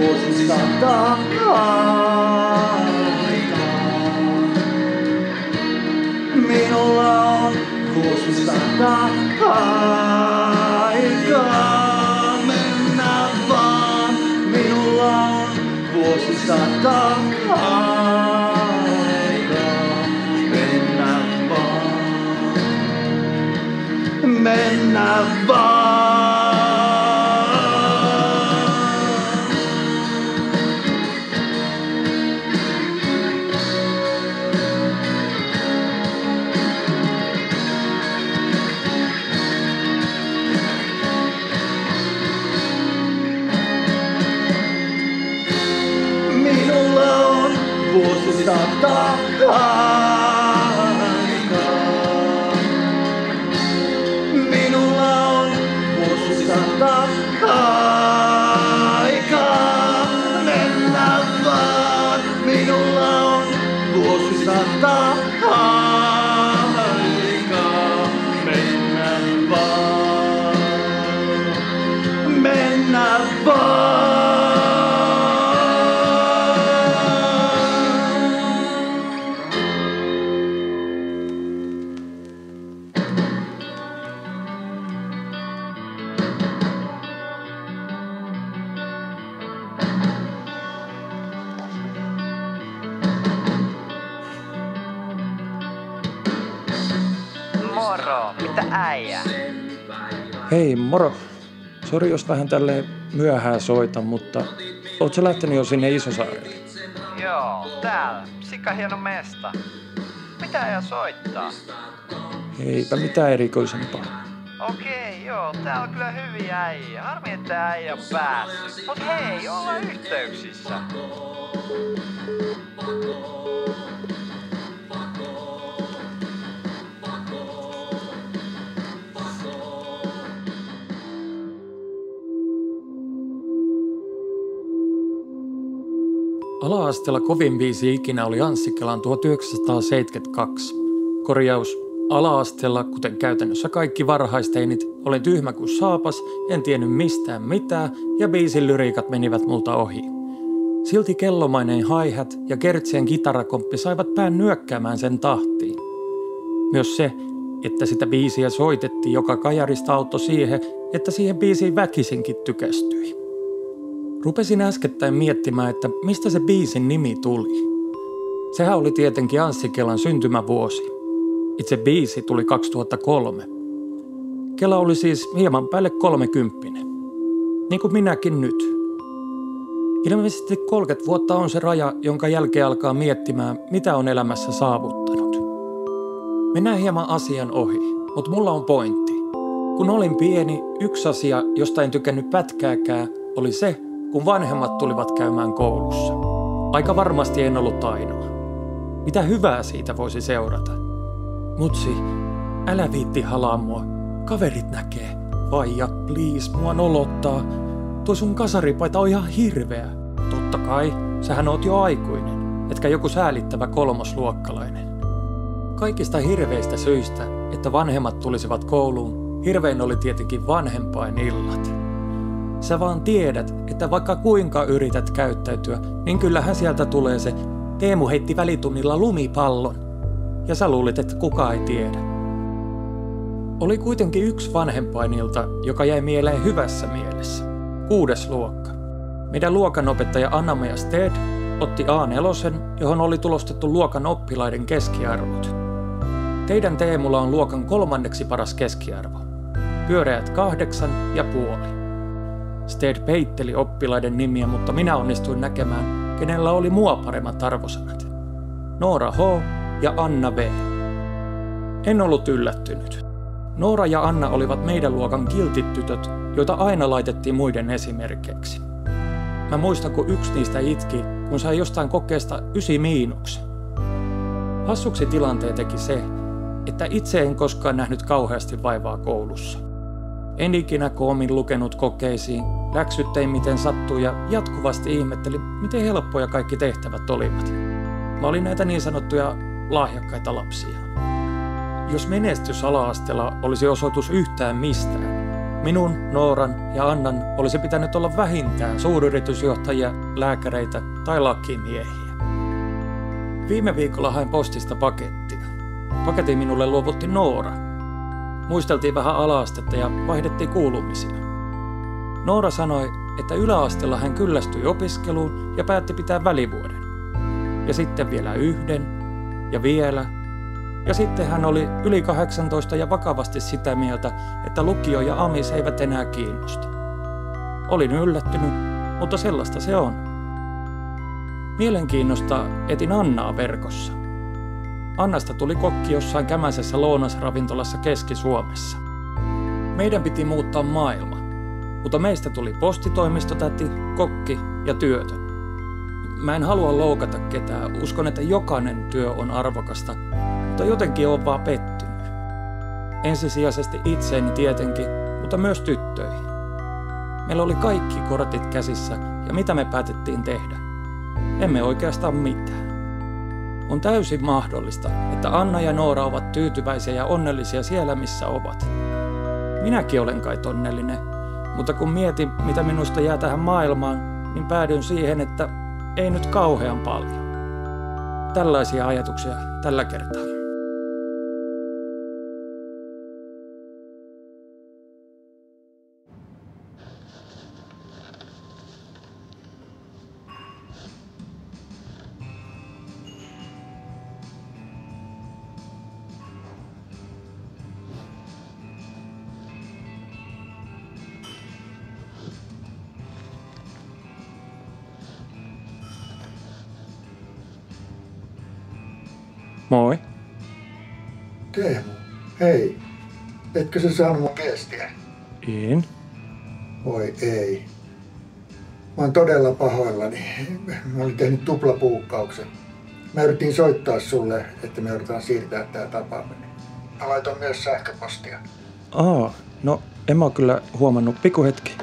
vuosista aikaa. Minulla on vuosista aikaa. Mennä vaan, minulla on vuosista aikaa. Mennä vaan, mennä vaan. Vuosista aikaa. Minulla on vuosista aikaa. Mennä vaan, minulla on vuosista aikaa. Mennä vaan, mennä vaan. Moro, mitä äijä? Hei, moro. Sori, jos vähän tälleen myöhään soitan, mutta oot sä lähtenyt jo sinne Isosaarelle? Joo, täällä. Sika hieno mesta. Mitä äijä soittaa? Eipä mitään erikoisempaa. Okei, joo, täällä on kyllä hyviä äijä. Harmi, että äijä on päässyt. Mut hei, ollaan yhteyksissä. Ala-asteella kovin biisi ikinä oli Anssi Kelan 1972. Korjaus. Ala-asteella, kuten käytännössä kaikki varhaisteinit, olin tyhmä kuin saapas, en tiennyt mistään mitään ja biisin lyriikat menivät multa ohi. Silti kellomainen hi-hat ja Kertsien kitarakomppi saivat pään nyökkäämään sen tahtiin. Myös se, että sitä biisiä soitettiin joka kajarista auttoi siihen, että siihen biisiin väkisinkin tykästyi. Rupesin äskettäin miettimään, että mistä se biisin nimi tuli. Sehän oli tietenkin Anssi Kelan syntymävuosi. Itse biisi tuli 2003. Kela oli siis hieman päälle 30. Niin kuin minäkin nyt. Ilmeisesti 30 vuotta on se raja, jonka jälkeen alkaa miettimään, mitä on elämässä saavuttanut. Mennään hieman asian ohi, mutta mulla on pointti. Kun olin pieni, yksi asia, josta en tykännyt pätkääkään, oli se, kun vanhemmat tulivat käymään koulussa. Aika varmasti en ollut ainoa. Mitä hyvää siitä voisi seurata? Mutsi, älä viitti halaa mua. Kaverit näkee. Vaija, please, mua nolottaa. Tuo sun kasaripaita on ihan hirveä. Totta kai, sähän oot jo aikuinen, etkä joku säälittävä kolmosluokkalainen. Kaikista hirveistä syistä, että vanhemmat tulisivat kouluun, hirvein oli tietenkin vanhempainillat. Sä vaan tiedät, että vaikka kuinka yrität käyttäytyä, niin kyllähän sieltä tulee se Teemu heitti välitunnilla lumipallon. Ja sä luulit, että kukaan ei tiedä. Oli kuitenkin yksi vanhempainilta, joka jäi mieleen hyvässä mielessä. 6. luokka. Meidän luokanopettaja Anna-Maja Sted otti A4, johon oli tulostettu luokan oppilaiden keskiarvot. Teidän Teemulla on luokan 3. paras keskiarvo. Pyöreät 8,5. Sted peitteli oppilaiden nimiä, mutta minä onnistuin näkemään, kenellä oli mua paremmat arvosanat. Noora H. ja Anna V. En ollut yllättynyt. Noora ja Anna olivat meidän luokan kiltit tytöt, joita aina laitettiin muiden esimerkkeiksi. Mä muistan, kun yksi niistä itki, kun sai jostain kokeesta 9-. Hassuksi tilanteen teki se, että itse en koskaan nähnyt kauheasti vaivaa koulussa. En ikinä koomin lukenut kokeisiin, läksyt tein miten sattui ja jatkuvasti ihmettelin, miten helppoja kaikki tehtävät olivat. Mä olin näitä niin sanottuja lahjakkaita lapsia. Jos menestys ala-asteella olisi osoitus yhtään mistään, Minun, Nooran ja Annan olisi pitänyt olla vähintään suuryritysjohtajia, lääkäreitä tai lakimiehiä. Viime viikolla hain postista pakettia. Paketin minulle luovutti Noora. Muisteltiin vähän ala-astetta ja vaihdettiin kuulumisia. Noora sanoi, että yläasteella hän kyllästyi opiskeluun ja päätti pitää välivuoden. Ja sitten vielä yhden ja vielä. Ja sitten hän oli yli 18 ja vakavasti sitä mieltä, että lukio ja amis eivät enää kiinnosta. Olin yllättynyt, mutta sellaista se on. Mielenkiinnosta etin Annaa verkossa. Annasta tuli kokki jossain kämäisessä lounasravintolassa Keski-Suomessa. Meidän piti muuttaa maailma, mutta meistä tuli postitoimistotäti, kokki ja työtön. Mä en halua loukata ketään, uskon, että jokainen työ on arvokasta, mutta jotenkin on vaan pettynyt. Ensisijaisesti itseeni tietenkin, mutta myös tyttöihin. Meillä oli kaikki kortit käsissä ja mitä me päätettiin tehdä? Emme oikeastaan mitään. On täysin mahdollista, että Anna ja Noora ovat tyytyväisiä ja onnellisia siellä, missä ovat. Minäkin olen kai onnellinen, mutta kun mietin, mitä minusta jää tähän maailmaan, niin päädyin siihen, että ei nyt kauhean paljon. Tällaisia ajatuksia tällä kertaa. Moi. Teemu, hei. Etkö sä saanut mun viestiä? En. Voi ei. Mä oon todella pahoillani. Mä olin tehnyt tuplapuukkauksen. Mä yritin soittaa sulle, että me yritetään siirtää tää tapaaminen. Mä laitoin myös sähköpostia. No en mä oo kyllä huomannut. Pikkuhetki.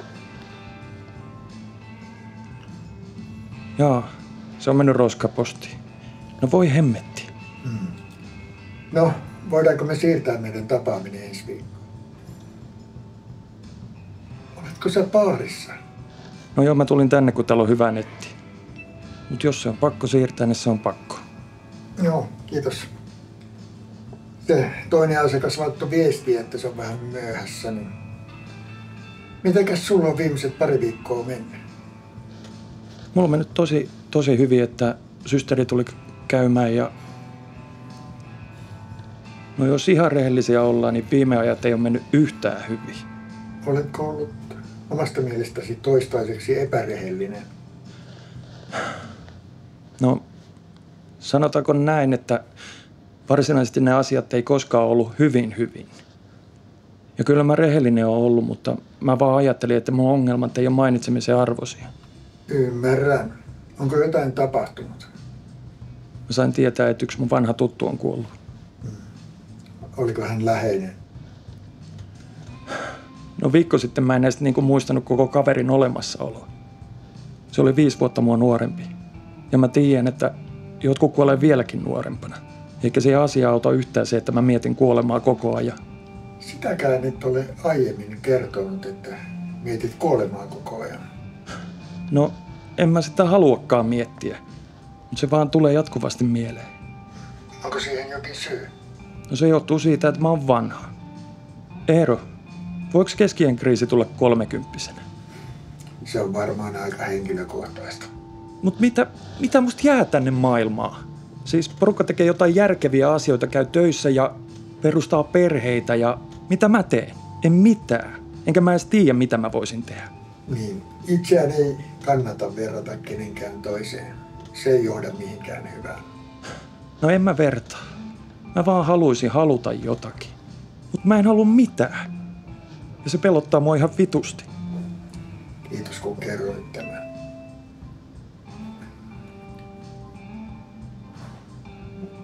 Jaa, se on mennyt roskapostiin. No voi hemmetti. No, voidaanko me siirtää meidän tapaaminen ensi viikkoon? Oletko sä baarissa? No joo, mä tulin tänne, kun täällä on hyvä netti. Mut jos se on pakko siirtää, niin se on pakko. Joo, kiitos. Se toinen asiakas laittoi viestiä, että se on vähän myöhässä. Niin... Mitenkäs sulla on viimeiset pari viikkoa mennyt? Mulla on mennyt tosi hyvin, että systeri tuli käymään ja... No jos ihan rehellisiä ollaan, niin viime ajat ei ole mennyt yhtään hyvin. Oletko ollut omasta mielestäsi toistaiseksi epärehellinen? No, sanotaanko näin, että varsinaisesti ne asiat ei koskaan ollut hyvin. Ja kyllä mä rehellinen olen ollut, mutta mä vaan ajattelin, että mun ongelmat ei ole mainitsemisen arvoisia. Ymmärrän. Onko jotain tapahtunut? Mä sain tietää, että yksi mun vanha tuttu on kuollut. Oliko hän läheinen? No viikko sitten mä en edes muistanut koko kaverin olemassaoloa. Se oli 5 vuotta mua nuorempi. Ja mä tiedän, että jotkut kuolee vieläkin nuorempana. Eikä se asia auta yhtään se, että mä mietin kuolemaa koko ajan. Sitäkään et ole aiemmin kertonut, että mietit kuolemaa koko ajan. No, en mä sitä haluakaan miettiä. Mutta se vaan tulee jatkuvasti mieleen. Onko siihen jokin syy? No se johtuu siitä, että mä oon vanha. Eero, voiko keski-iän kriisi tulla 30-vuotiaana? Se on varmaan aika henkilökohtaista. Mut mitä musta jää tänne maailmaan? Siis porukka tekee jotain järkeviä asioita, käy töissä ja perustaa perheitä ja mitä mä teen? En mitään. Enkä mä edes tiedä, mitä mä voisin tehdä. Niin, itseään ei kannata verrata kenenkään toiseen. Se ei johda mihinkään hyvään. No en mä vertaa. Mä vaan haluaisin haluta jotakin. Mut mä en halua mitään. Ja se pelottaa mua ihan vitusti. Kiitos kun kerroit tämän.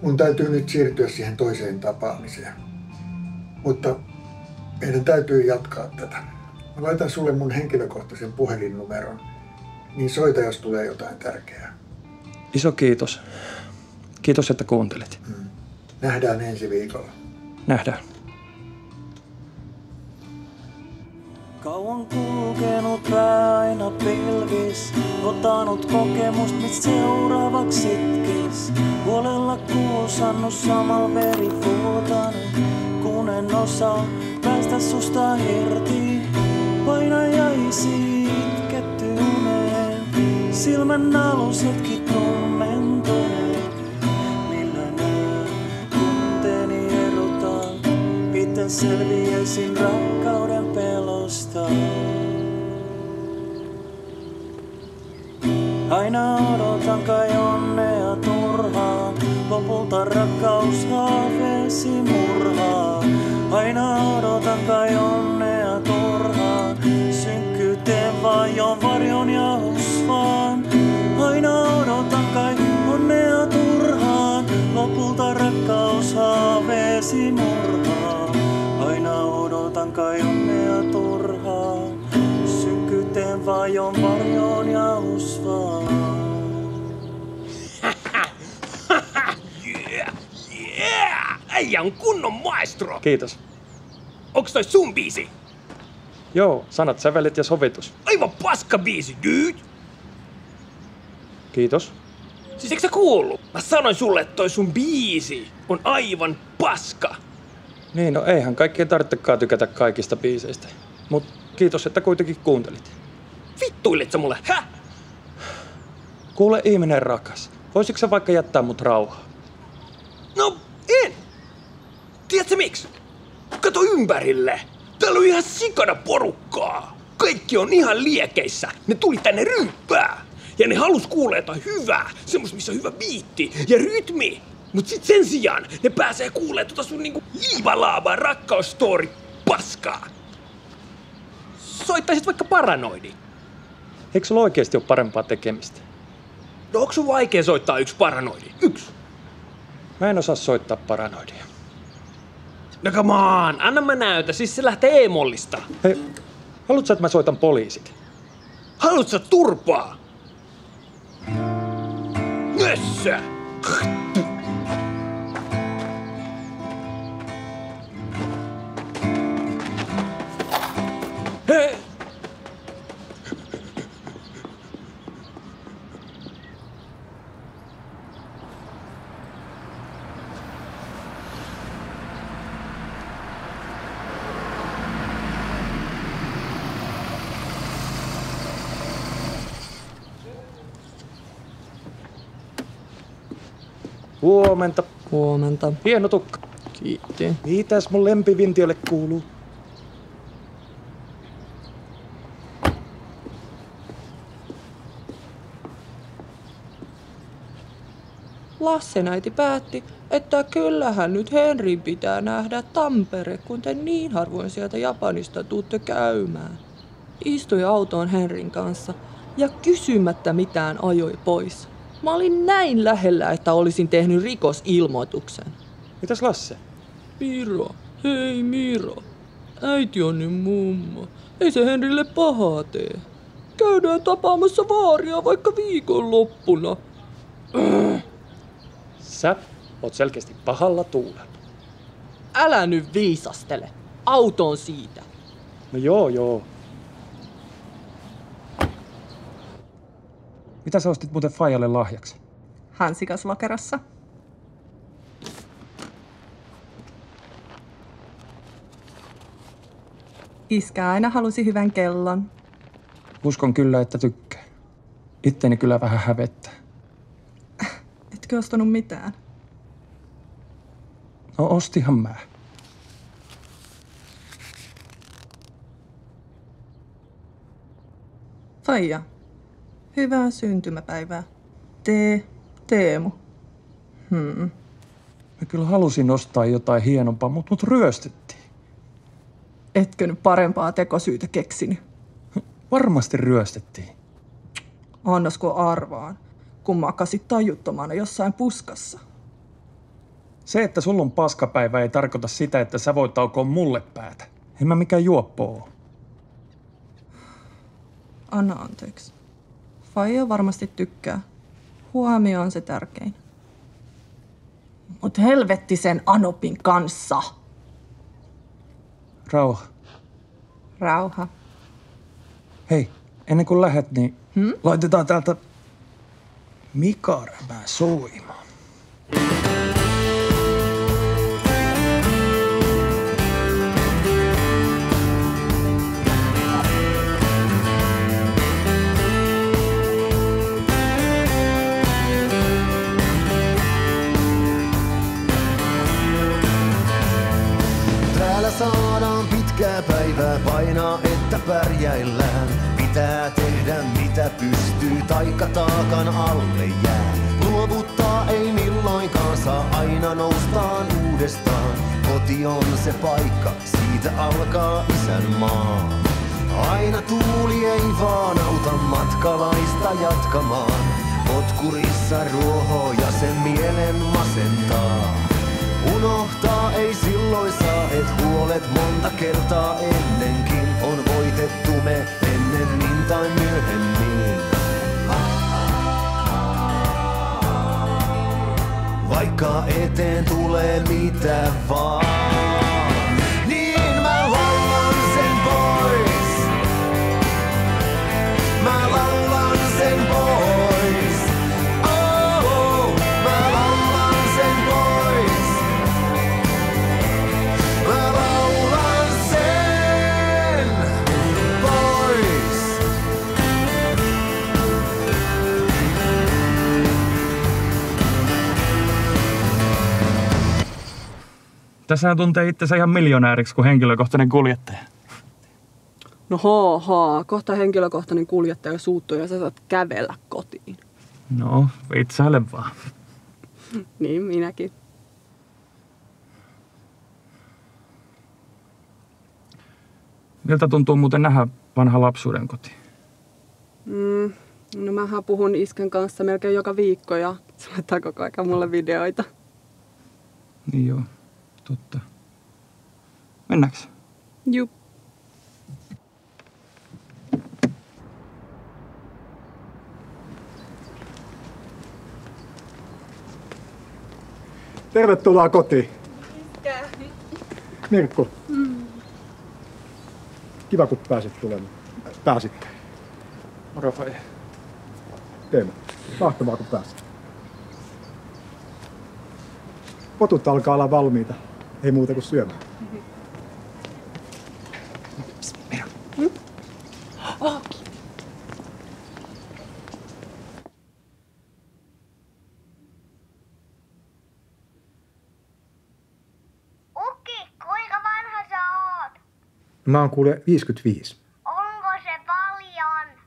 Mun täytyy nyt siirtyä siihen toiseen tapaamiseen. Mutta meidän täytyy jatkaa tätä. Mä laitan sulle mun henkilökohtaisen puhelinnumeron. Niin soita, jos tulee jotain tärkeää. Iso kiitos. Kiitos, että kuuntelit. Nähdään ensi viikolla. Nähdään. Kauan kulkenut pää aina pilvis, otanut kokemusta, mit seuraavaksi itkis. Huolella kuusannut samal veri vuotanut, kun en osaa päästä susta irti. Painajaisi itketty uneen, silmän alus hetki kommentoineen. Millä nää tunteeni erotaan, miten selviäisin rakkauden pelosta. Aina odotan kai onnea turhaa, lopulta rakkaus haaveesi murhaa. Aina odotan kai onnea turhaa, synkkyyteen vajon varjon ja usvaan. Aina odotan kai onnea turhaan, lopulta rakkaus haaveesi murhaa. Aina odotan kai onnea turhaan, synkkyyteen vajon varjon ja usvaan. Äijä on kunnon maestro! Kiitos. Onks toi sun biisi? Joo, sanat, sävelet ja sovitus. Aivan paska biisi, dude! Kiitos. Siis eikö sä kuullut? Mä sanoin sulle, että toi sun biisi on aivan paska. Niin, no eihän kaikkien tarvitsekaan tykätä kaikista biiseistä. Mut kiitos, että kuitenkin kuuntelit. Vittuilit sä mulle, hä? Kuule ihminen rakas, voisitko sä vaikka jättää mut rauhaan? No, en! Tiedätkö miksi? Kato ympärille! Täällä on ihan sikana porukkaa! Kaikki on ihan liekeissä! Ne tuli tänne ryyppää! Ja ne halus kuulla jotain hyvää, semmos missä on hyvä biitti ja rytmi! Mut sit sen sijaan ne pääsee kuulee tota sun niinku liivalaavaa rakkausstory paskaa! Soittaisit vaikka Paranoidi. Eikö sulla oikeesti ole parempaa tekemistä? No onks sun vaikea soittaa yksi Paranoidi? Yksi! Mä en osaa soittaa Paranoidia. No come on, anna mä näytä, siis se lähtee E-mollista. Hei, haluatko sä, että mä soitan poliisit? Haluatko sä turpaa? Nössö! Hei! Huomenta. Huomenta. Hieno tukka. Kiitti. Mitäs mun lempivintiolle kuuluu? Lassen äiti päätti, että kyllähän nyt Henrin pitää nähdä Tampere, kun te niin harvoin sieltä Japanista tuutte käymään. Istui autoon Henrin kanssa ja kysymättä mitään ajoi pois. Mä olin näin lähellä, että olisin tehnyt rikosilmoituksen. Mitäs Lasse? Miro, hei Miro. Äiti on nyt mummo. Ei se Henrille pahaa tee. Käydään tapaamassa vaaria vaikka viikonloppuna. Sä oot selkeästi pahalla tuulella. Älä nyt viisastele. Autoon siitä. No joo. Mitä sä ostit muuten Fajalle lahjaksi? Hansikaslokerossa. Iskä aina halusi hyvän kellon. Uskon kyllä, että tykkää. Itteni kyllä vähän hävettää. Etkö ostanut mitään? No ostihan mä. Faija, hyvää syntymäpäivää. Teemu. Mä kyllä halusin ostaa jotain hienompaa, mutta mut ryöstettiin. Etkö nyt parempaa tekosyytä keksinyt? Varmasti ryöstettiin. Annosko arvaan, kun makasit tajuttomana jossain puskassa? Se, että sulla on paskapäivä, ei tarkoita sitä, että sä voit aukoa mulle päätä. En mä mikään juoppo oo. Anna anteeksi. Faija varmasti tykkää. Huomio on se tärkein. Mut helvetti sen Anopin kanssa. Rauha. Rauha. Hei, ennen kuin lähet, niin laitetaan täältä Mika Rämää soimaan. Täällä saadaan pitkää päivää painaa, että pärjäillään. Pitää tehdä mitä pystyy, taikka taakan alle jää. Luovuttaa ei milloinkaan saa, aina noustaan uudestaan. Koti on se paikka, siitä alkaa isänmaa. Aina tuuli ei vaan auta matkalaista jatkamaan. Potkurissa ruohoo ja sen mielen masentaa. Unohtaa ei silloin saa, et huolet monta kertaa ennenkin on voitettu me ennemmin tai myöhemmin. Vaikka eteen tulee mitä vaan, niin mä laulan sen pois. Mä laulan sen pois. Oh, mä laulan sen pois. Mä laulan sen pois. Tässä tuntee itsensä ihan miljonääriksi kuin henkilökohtainen kuljettaja. No kohta henkilökohtainen kuljettaja suuttuu ja sä saat kävellä kotiin. No, vitsaile vaan. Niin minäkin. Miltä tuntuu muuten nähdä vanha lapsuuden koti? No mähän puhun iskän kanssa melkein joka viikko ja se laittaa koko ajan mulle videoita. Niin joo, totta. Mennäänkö? Juu. Tervetuloa kotiin. Mirkku. Kiva, kun pääsit tulemaan. Pääsitte. Moro Faija. Teema. Mahtavaa, kun pääsit. Potut alkaa olla valmiita. Ei muuta kuin syömään. Mä oon kuule 55. Onko se paljon?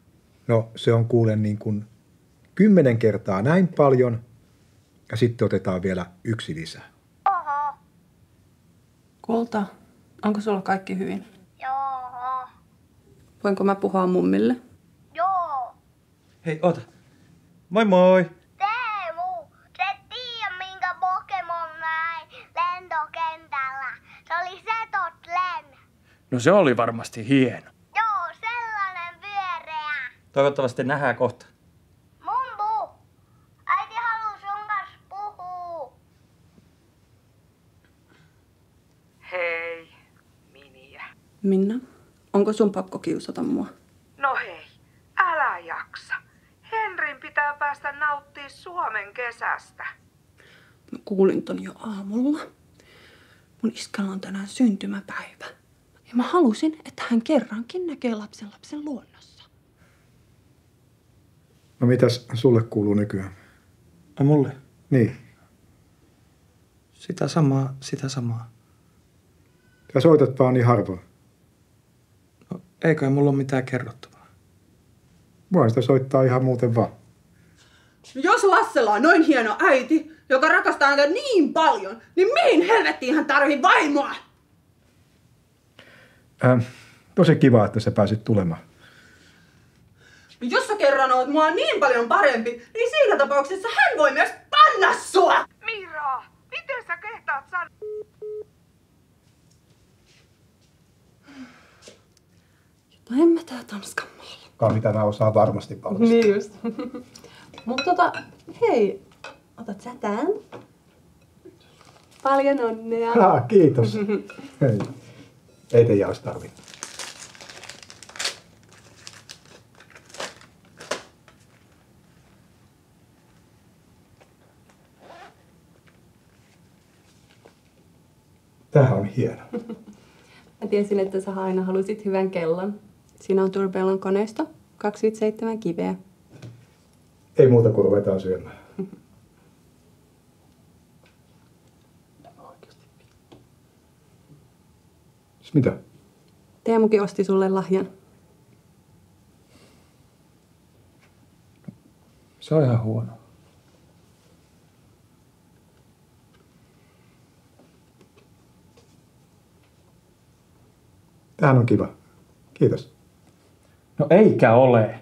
No se on kuule niin kuin 10 kertaa näin paljon ja sitten otetaan vielä 1 lisää. Oho. Kulta, onko sulla kaikki hyvin? Joo. Voinko mä puhua mummille? Joo. Hei, oota. Moi moi! Teemu, se tiedä minkä Pokemon näin lentokentällä. Se oli Setotlen. No se oli varmasti hieno. Joo, sellainen pyöreä. Toivottavasti nähdään kohta. Mummu, äiti haluu sun kanssa puhua. Hei, Miniä. Minna, onko sun pakko kiusata mua? No hei, älä jaksa. Henrin pitää päästä nauttimaan Suomen kesästä. Mä kuulin ton jo aamulla. Mun iskällä on tänään syntymäpäivä. Ja mä halusin, että hän kerrankin näkee lapsen luonnossa. No mitäs sulle kuuluu nykyään? Ja mulle? Niin. Sitä samaa. Sä soitat vaan niin harvoin. No, eikö mulla ole mitään kerrottavaa? Voin sitä soittaa ihan muuten vaan. Jos Lassella on noin hieno äiti, joka rakastaa häntä niin paljon, niin mihin helvettiin hän tarvii vaimoa? Tosi kiva, että sä pääsit tulemaan. Jos sä kerran oot mua niin paljon parempi, niin siinä tapauksessa hän voi myös panna sua! Mira, miten sä kehtaat sanoa? Jotain mä tää Tanskan maalla. Mitä mä osaan varmasti paljastaa. Niin just. Mutta hei, otat sä tän? Paljon onnea. Kiitos. Hei. Ei teidän olisi tarvinnut. Tämähän on hieno. Mä tiesin, että sä aina halusit hyvän kellon. Siinä on Turbellon koneisto, 27 kiveä. Ei muuta kuin ruvetaan syömään. Mitä? Teemukin osti sulle lahjan. Se on ihan huono. Tämähän on kiva. Kiitos. No eikä ole.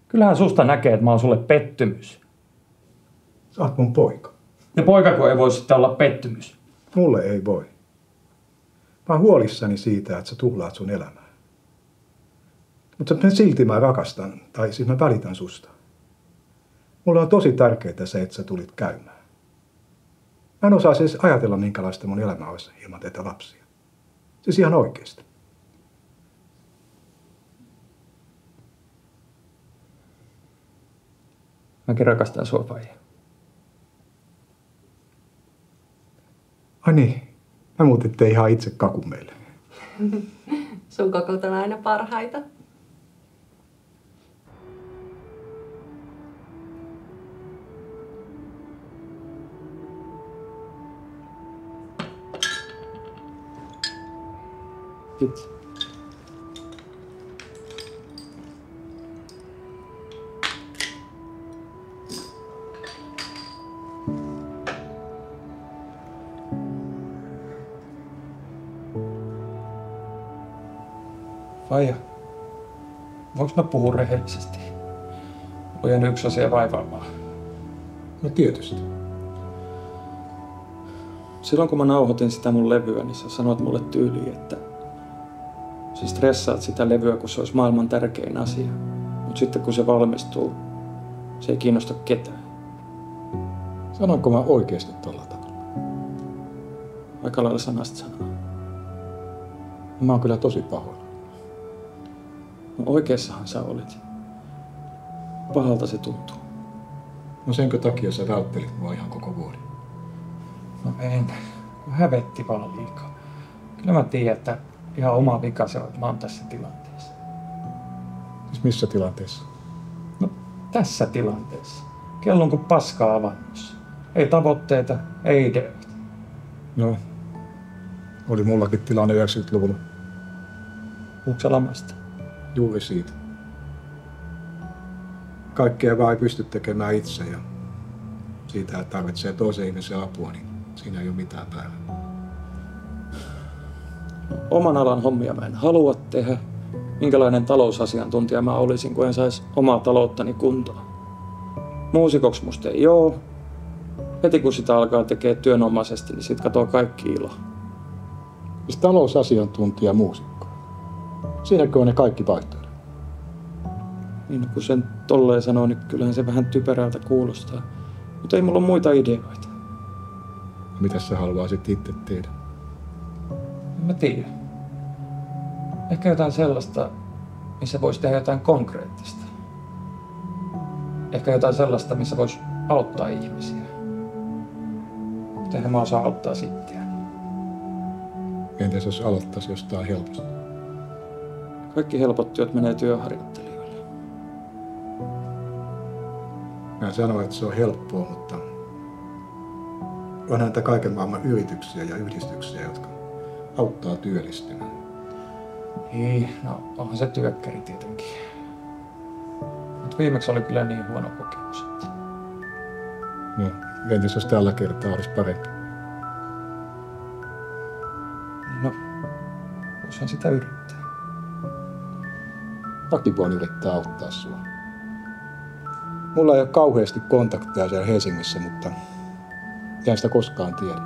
Kyllähän susta näkee, että mä oon sulle pettymys. Sä oot mun poika. Ja poikako ei voi sitten olla pettymys. Mulle ei voi. Mä oon huolissani siitä, että sä tuhlaat sun elämää. Mutta silti mä rakastan, tai siis mä välitän susta. Mulla on tosi tärkeää se, että sä tulit käymään. Mä en osaa siis ajatella, minkälaista mun elämä olisi ilman teitä lapsia. Siis ihan oikeesti. Mäkin rakastan sua, Faija. Ai niin, mä muutitte ihan itse kakun meille. Sun kakut on aina parhaita. Kiitos. Faija, voinko mä puhua rehellisesti? On jäänyt yksi asia vaivaamaan. No tietysti. Silloin kun mä nauhoitin sitä mun levyä, niin sä sanoit mulle tyyliin, että sä stressaat sitä levyä, kun se olisi maailman tärkein asia. Mutta sitten kun se valmistuu, se ei kiinnosta ketään. Sanoinko mä oikeasti tolla tavalla? Aika lailla sanasta sanaa. Mä oon kyllä tosi pahoilla. No oikeassahan sä olit. Pahalta se tuntuu. No senkö takia sä välttelit mua ihan koko vuoden? No en. Hävetti vaan liikaa. Kyllä mä tiedän, että ihan oma vika se on, että mä oon tässä tilanteessa. Siis missä tilanteessa? No tässä tilanteessa. Kello on kuin paskaa avannossa. Ei tavoitteita, ei ideoita. No, oli mullakin tilanne 90-luvulla. Puhuuko sä lamasta? Juuri siitä. Kaikkea vaan ei pysty tekemään itse ja siitä, että tarvitsee toisen ihmisen apua, niin siinä ei ole mitään päällä. Oman alan hommia mä en halua tehdä. Minkälainen talousasiantuntija mä olisin, kun en saisi omaa talouttani kuntoon. Muusikoksi musta ei oo. Heti kun sitä alkaa tekemään työnomaisesti, niin sit katoo kaikki ilo. Siis talousasiantuntija muusikko. Siinäkö on ne kaikki vaihtoehdot? Niin kun sen tolleen sanoo, niin kyllähän se vähän typerältä kuulostaa. Mutta ei mulla ole muita ideoita. Mitä sä haluaisit itse tehdä? En mä tiedä. Ehkä jotain sellaista, missä voisi tehdä jotain konkreettista. Ehkä jotain sellaista, missä voisi auttaa ihmisiä. Mutta eihän mä osaa auttaa sitten. Entäs jos aloittaisi jostain helposta? Kaikki helpot työt menee työharjoittelijoille. Mä sanoin, että se on helppoa, mutta on näitä kaiken maailman yrityksiä ja yhdistyksiä, jotka auttaa työllistymään. Niin, no onhan se työkkäri tietenkin. Mutta viimeksi oli kyllä niin huono kokemus, että... No, entäs jos tällä kertaa olisi parempi? No, voisihan sitä yrittää. Mäkin voin yrittää auttaa sua. Mulla ei ole kauheasti kontakteja siellä Helsingissä, mutta en sitä koskaan tiedä.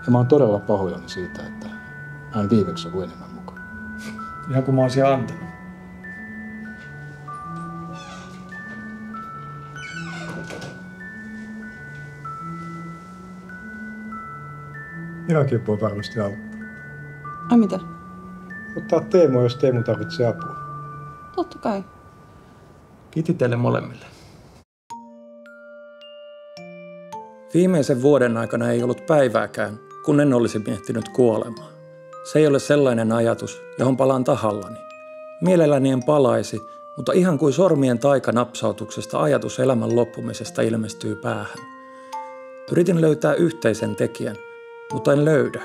Ja mä oon todella pahoillani siitä, että mä en viimeksi ollut enemmän mukaan. Ihan kuin mä olisin antanut. Minäkin voi varmasti auttaa. Ai mitä? Ottaa Teemu, jos Teemu tarvitsee apua. Totta kai. Kiitos teille molemmille. Viimeisen vuoden aikana ei ollut päivääkään, kun en olisi miettinyt kuolemaa. Se ei ole sellainen ajatus, johon palaan tahallani. Mielelläni en palaisi, mutta ihan kuin sormien taikanapsautuksesta ajatus elämän loppumisesta ilmestyy päähän. Yritin löytää yhteisen tekijän, mutta en löydä.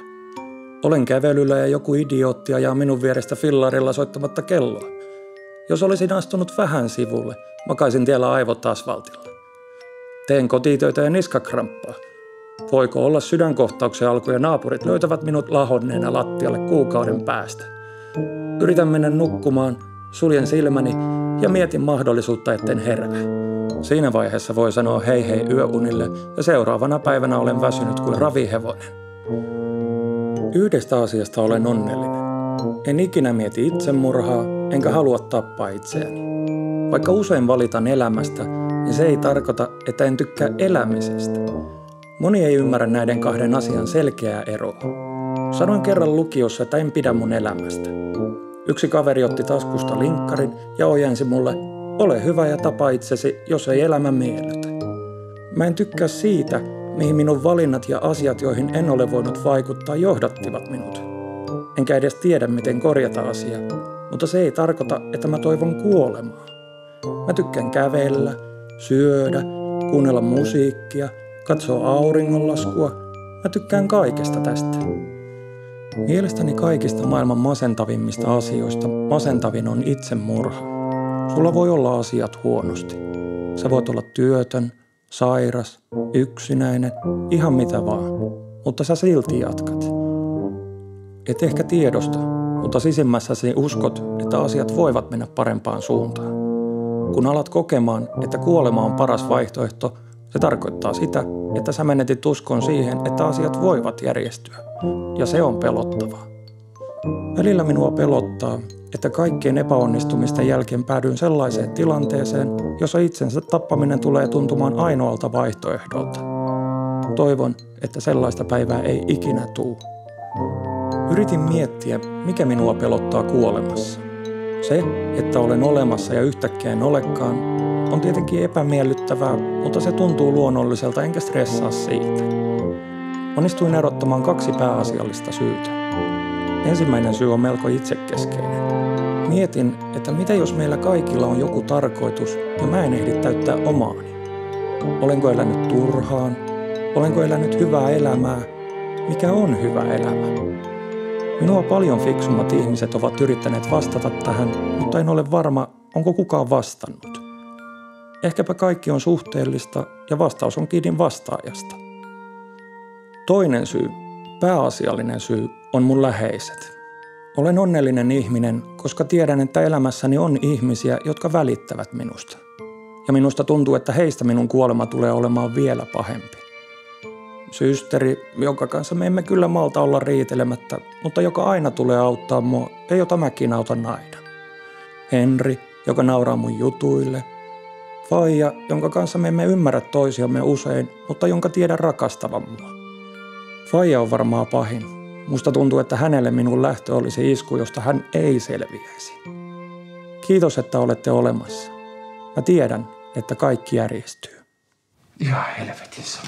Olen kävelyllä ja joku idiootti ajaa minun vierestä fillarilla soittamatta kelloa. Jos olisin astunut vähän sivulle, makaisin tiellä aivot asfaltilla. Teen kotitöitä ja niskakramppaa. Voiko olla sydänkohtauksen alku ja naapurit löytävät minut lahonneena lattialle kuukauden päästä. Yritän mennä nukkumaan, suljen silmäni ja mietin mahdollisuutta, etten herää. Siinä vaiheessa voi sanoa hei hei yöunille ja seuraavana päivänä olen väsynyt kuin ravihevonen. Yhdestä asiasta olen onnellinen. En ikinä mieti itsemurhaa, enkä halua tappaa itseäni. Vaikka usein valitan elämästä, niin se ei tarkoita, että en tykkää elämisestä. Moni ei ymmärrä näiden kahden asian selkeää eroa. Sanoin kerran lukiossa, että en pidä mun elämästä. Yksi kaveri otti taskusta linkkarin ja ojensi mulle, ole hyvä ja tapa itsesi, jos ei elämä miellytä. Mä en tykkää siitä, mihin minun valinnat ja asiat, joihin en ole voinut vaikuttaa, johdattivat minut. Enkä edes tiedä, miten korjata asiaa, mutta se ei tarkoita, että mä toivon kuolemaa. Mä tykkään kävellä, syödä, kuunnella musiikkia, katsoa auringonlaskua. Mä tykkään kaikesta tästä. Mielestäni kaikista maailman masentavimmista asioista masentavin on itsemurha. Sulla voi olla asiat huonosti. Sä voit olla työtön, sairas, yksinäinen, ihan mitä vaan. Mutta sä silti jatkat. Et ehkä tiedosta, mutta sisimmässäsi uskot, että asiat voivat mennä parempaan suuntaan. Kun alat kokemaan, että kuolema on paras vaihtoehto, se tarkoittaa sitä, että sä menetit uskon siihen, että asiat voivat järjestyä. Ja se on pelottavaa. Välillä minua pelottaa, että kaikkien epäonnistumisten jälkeen päädyin sellaiseen tilanteeseen, jossa itsensä tappaminen tulee tuntumaan ainoalta vaihtoehdolta. Toivon, että sellaista päivää ei ikinä tule. Yritin miettiä, mikä minua pelottaa kuolemassa. Se, että olen olemassa ja yhtäkkiä en olekaan, on tietenkin epämiellyttävää, mutta se tuntuu luonnolliselta enkä stressaa siitä. Onnistuin erottamaan 2 pääasiallista syytä. Ensimmäinen syy on melko itsekeskeinen. Mietin, että mitä jos meillä kaikilla on joku tarkoitus ja mä en ehdi täyttää omaani. Olenko elänyt turhaan? Olenko elänyt hyvää elämää? Mikä on hyvä elämä? Minua paljon fiksummat ihmiset ovat yrittäneet vastata tähän, mutta en ole varma, onko kukaan vastannut. Ehkäpä kaikki on suhteellista ja vastaus on kiinni vastaajasta. Toinen syy, pääasiallinen syy, on mun läheiset. Olen onnellinen ihminen, koska tiedän, että elämässäni on ihmisiä, jotka välittävät minusta. Ja minusta tuntuu, että heistä minun kuolema tulee olemaan vielä pahempi. Systeri, jonka kanssa me emme kyllä malta olla riitelemättä, mutta joka aina tulee auttaa mua ja jota mäkin autan aina. Henri, joka nauraa mun jutuille. Faija, jonka kanssa me emme ymmärrä toisiamme usein, mutta jonka tiedän rakastavan mua. Faija on varmaan pahin. Musta tuntuu, että hänelle minun lähtö olisi isku, josta hän ei selviäisi. Kiitos, että olette olemassa. Mä tiedän, että kaikki järjestyy. Ihan helvetissä.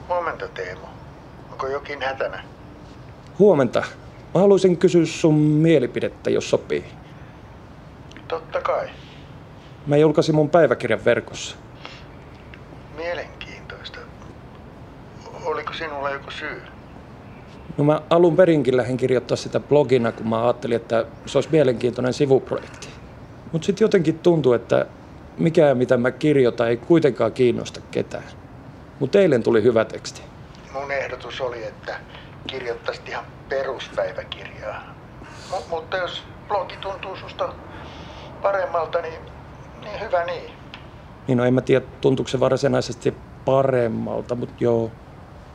Huomenta, Teemu. Onko jokin hätänä? Huomenta. Mä haluaisin kysyä sun mielipidettä, jos sopii. Totta kai. Mä julkaisin mun päiväkirjan verkossa. Mielenkiintoista. sinulla joku syy? No mä alun perinkin lähdin kirjoittaa sitä blogina, kun mä ajattelin, että se olisi mielenkiintoinen sivuprojekti. Mutta sitten jotenkin tuntuu, että mikään mitä mä kirjoitan ei kuitenkaan kiinnosta ketään. Mutta eilen tuli hyvä teksti. Mun ehdotus oli, että kirjoittaisit ihan peruspäiväkirjaa. Mutta jos blogi tuntuu susta paremmalta, niin hyvä niin. Niin no en mä tiedä, tuntuuko se varsinaisesti paremmalta, mutta joo.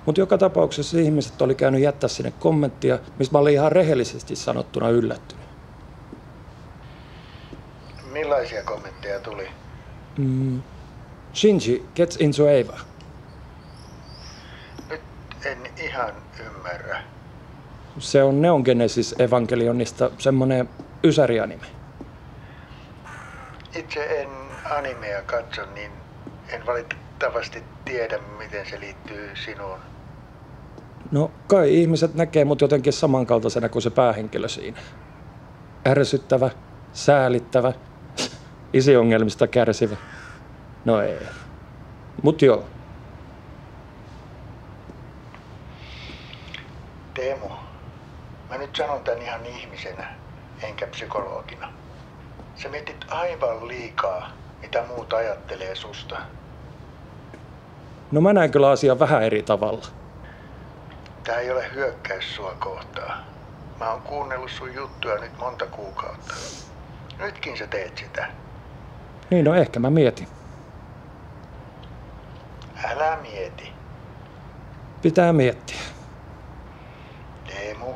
Mutta joka tapauksessa ihmiset oli käynyt jättää sinne kommenttia, missä mä olin ihan rehellisesti sanottuna yllättynyt. Millaisia kommentteja tuli? Shinji gets into Eva. Nyt en ihan ymmärrä. Se on Neon Genesis Evangelionista semmonen ysärianime. Itse en animea katso, niin en valitettavasti tiedä, miten se liittyy sinuun. No kai ihmiset näkee mut jotenkin samankaltaisena kuin se päähenkilö siinä. Ärsyttävä, säälittävä, isiongelmista kärsivä. No ei. Mut joo. Teemu, mä nyt sanon tän ihan ihmisenä, enkä psykologina. Sä mietit aivan liikaa, mitä muut ajattelee susta. No mä näen kyllä asian vähän eri tavalla. Tää ei ole hyökkäys sua kohtaan. Mä oon kuunnellut sun juttuja nyt monta kuukautta. Nytkin sä teet sitä. Niin no ehkä mä mietin. Älä mieti. Pitää miettiä. Teemu.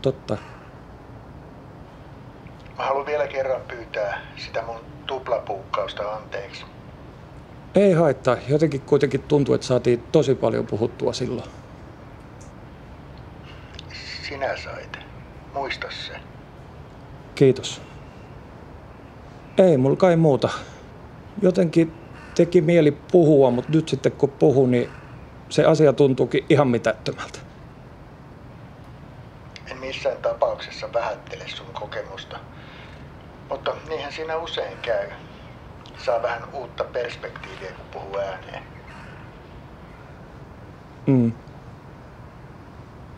Totta. Mä haluan vielä kerran pyytää sitä mun tuplapuukkausta anteeksi. Ei haittaa. Jotenkin kuitenkin tuntuu, että saatiin tosi paljon puhuttua silloin. Sinä sait. Muista se. Kiitos. Ei mulla kai muuta. Jotenkin teki mieli puhua, mutta nyt sitten kun puhun, niin se asia tuntuukin ihan mitättömältä. En missään tapauksessa vähättele sun kokemusta. Mutta niinhän siinä usein käy. Saa vähän uutta perspektiiviä, kun puhuu ääneen.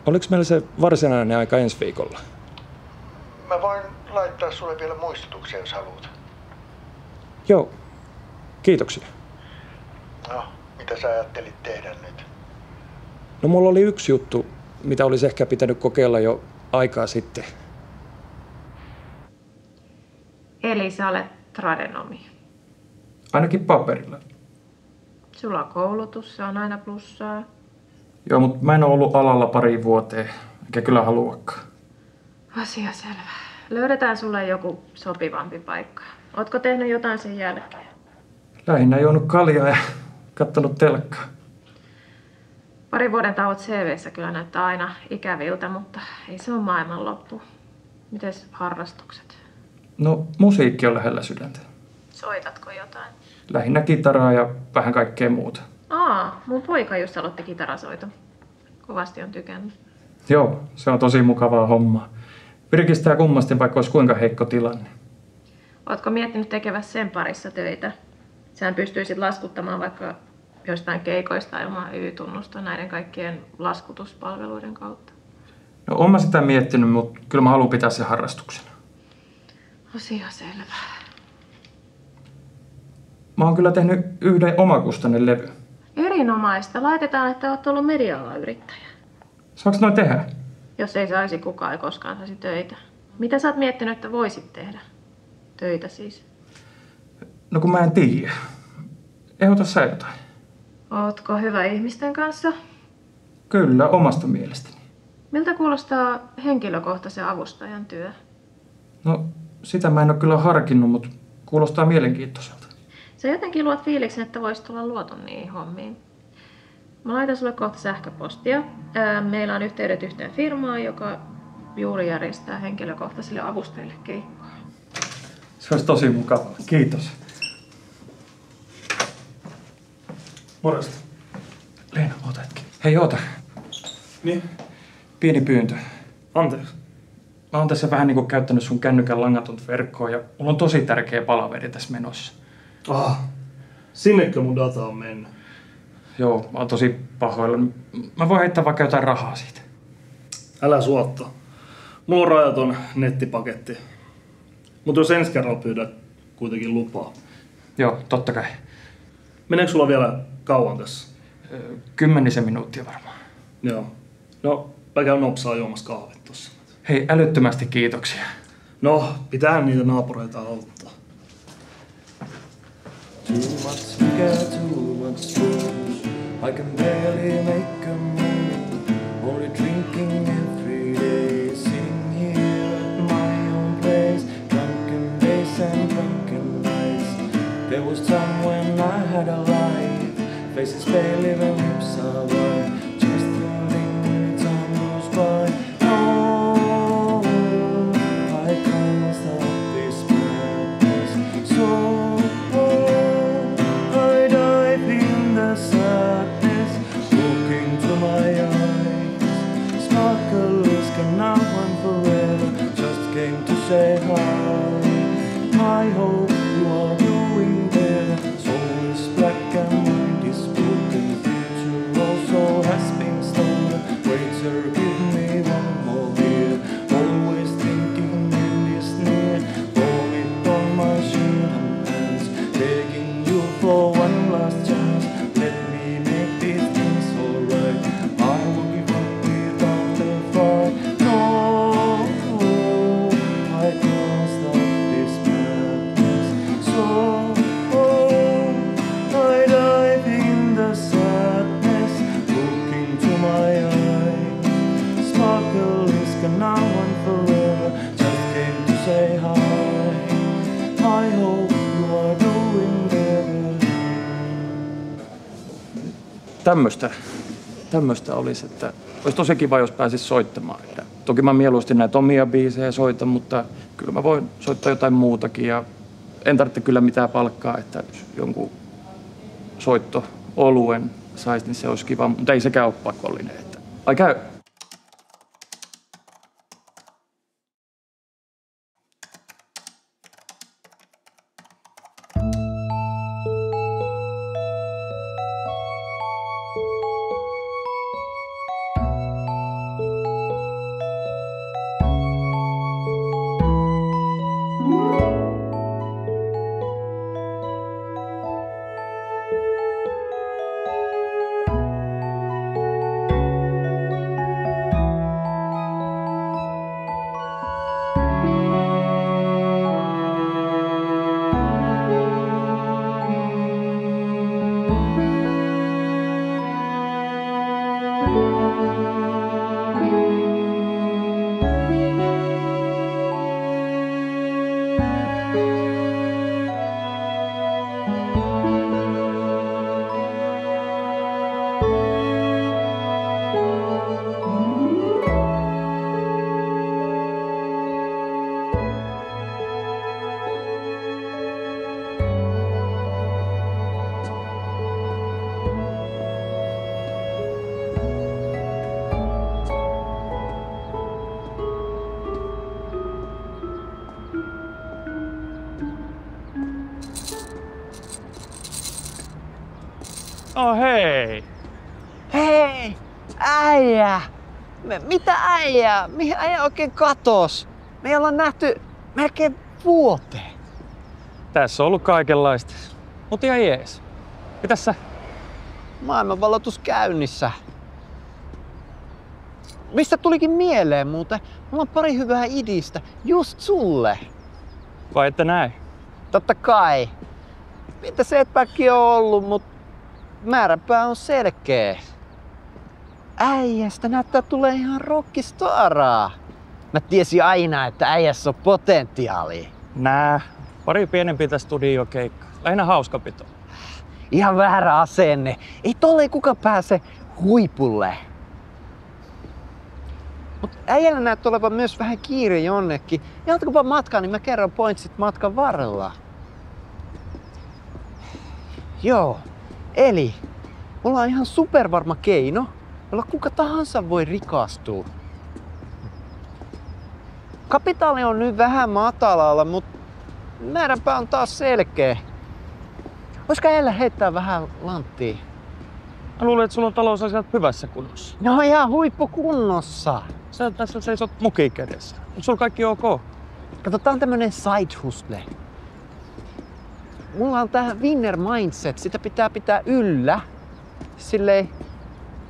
Oliko meillä se varsinainen aika ensi viikolla? Mä voin laittaa sulle vielä muistutuksia, jos haluat. Joo. Kiitoksia. No, mitä sä ajattelit tehdä nyt? No mulla oli yksi juttu, mitä olisi ehkä pitänyt kokeilla jo aikaa sitten. Eli sä olet tradenomi. Ainakin paperilla. Sulla on koulutus, se on aina plussaa. Joo, mutta mä en ole ollut alalla pari vuoteen, eikä kyllä haluakaan. Asia selvä. Löydetään sulle joku sopivampi paikka. Ootko tehnyt jotain sen jälkeen? Lähinnä juonut kaljaa ja kattonut telkkaa. Parin vuoden tauot CV:ssä kyllä näyttää aina ikäviltä, mutta ei se ole maailmanloppu. Mites harrastukset? No, musiikki on lähellä sydäntä. Soitatko jotain? Lähinnä kitaraa ja vähän kaikkea muuta. Mun poika just aloitti kitarasoiton. Kovasti on tykännyt. Joo, se on tosi mukavaa hommaa. Virkistää kummasti, vaikka olisi kuinka heikko tilanne. Ootko miettinyt tekevässä sen parissa töitä? Sähän pystyisit laskuttamaan vaikka jostain keikoista ilman Y-tunnusta näiden kaikkien laskutuspalveluiden kautta. No, oon mä sitä miettinyt, mutta kyllä mä haluan pitää sen harrastuksena. Asia selvä. Mä oon kyllä tehnyt yhden omakustainen levy. Erinomaista. Laitetaan, että oot ollut media-alan yrittäjä. Saanko noin tehdä? Jos ei saisi, kukaan ei koskaan saisi töitä. Mitä sä oot miettinyt, että voisit tehdä? Töitä siis. No kun mä en tiedä. Ehdota sä jotain. Ootko hyvä ihmisten kanssa? Kyllä, omasta mielestäni. Miltä kuulostaa henkilökohtaisen avustajan työ? No, sitä mä en ole kyllä harkinnut, mutta kuulostaa mielenkiintoiselta. Sä jotenkin luot fiiliksen, että voisit olla luoton niihin hommiin. Mä laitan sulle kohta sähköpostia. Meillä on yhteydet yhteen firmaan, joka juuri järjestää henkilökohtaisille avustajille keikkoa. Se olisi tosi mukavaa. Kiitos. Morjesta. Leena, oota hetki. Hei, oota. Niin? Pieni pyyntö. Anteeksi. Mä oon tässä vähän niinku käyttänyt sun kännykän langatonta verkkoa ja mulla on tosi tärkeä palaveri tässä menossa. Sinnekö mun data on mennyt? Joo, mä oon tosi pahoillani. Mä voin heittää vaikka jotain rahaa siitä. Älä suotta. Mulla on rajaton nettipaketti. Mutta jos ensi kerralla pyydät kuitenkin lupaa. Joo, totta kai. Meneekö sulla vielä kauan tässä? 10 minuuttia varmaan. Joo. No, mä käyn nopsaa juomassa kahvit tossa. Hei, älyttömästi kiitoksia. No, pitäähän niitä naapureita auttaa. Too much liquor, too much booze. I can barely make a move. Only drinking every day. Sitting here at my own place. Drunken days and drunken nights. There was time when I had a life. Faces pale, even lips are white. Just holding when time goes by. No, I can't stop this madness. So I dive in the sadness, look into my eyes. Sparkle is now and forever. Just came to say hi. I hope you are doing better. Soul is black and mind is broken. Future also has been stolen. Waiter, give me one more beer. Always thinking end is near. Vomit on my shirt and pants. Begging you for one last chance. Let me make these things alright. I will give up without a fight. No, I can't stop this madness. So I dive in the sadness, look into my eyes. Sparkle is gone now and forever. Just came to say hi. I hope you are doing better. Tämmöstä olisi, että olisi tosi kiva, jos pääsis soittamaan. Että toki mä mieluusti näitä omia biisejä soitan, mutta kyllä mä voin soittaa jotain muutakin ja en tarvitse kyllä mitään palkkaa, että jos jonkun soitto oluen saisi, niin se olisi kiva, mutta ei sekään ole pakollinen. Että ai käy. Oh hei! Hei! Äijä! Mitä äijää? Mihin äijä oikein katos? Me ei olla nähty melkein vuoteen. Tässä on ollut kaikenlaista. Mut ihan jees. Mitäs sä? Maailmanvalotus käynnissä. Mistä tulikin mieleen muuten? Mulla on pari hyvää idistä just sulle. Vai että näin? Totta kai. Mitä setbackia on ollut, mut määränpää on selkeä. Äijästä näyttää tulee ihan rockistaraa. Mä tiesin aina, että äijässä on potentiaalia. Nää, pari pienempiä studiokeikkaa. Lähinnä hauskapito. Ihan väärä asenne. Ei tolleen kuka pääse huipulle. Mut äijällä näyttää olevan myös vähän kiire jonnekin. Jatkupa matkaa, niin mä kerron pointsit matkan varrella. Joo, eli mulla on ihan supervarma keino, jolla kuka tahansa voi rikastua. Kapitaali on nyt vähän matalalla, mutta määränpää on taas selkeä. Voisiko äijällä heittää vähän lanttia? Mä luulen, että sulla on talousasiat hyvässä kunnossa. No ihan huippukunnossa. Sä tässä seisot muki kädessä. Onko sulla kaikki ok? Kato, tää on tämmönen side hustle. Mulla on tää winner mindset. Sitä pitää pitää yllä. Silleen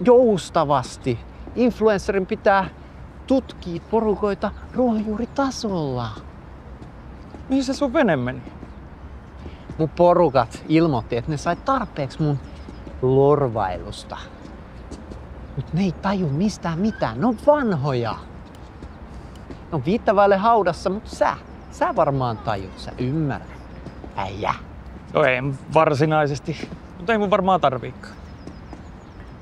joustavasti. Influencerin pitää tutkia porukoita ruohonjuuritasolla. Mihin se sun vene meni? Mun porukat ilmoitti, että ne sai tarpeeksi mun lorvailusta. Mut ne ei taju mistään mitään. Ne on vanhoja. Ne on 5 vaille haudassa, mutta sä varmaan tajut. Sä ymmärrät. Äijä. No ei varsinaisesti, mutta ei mun varmaan tarviikaan.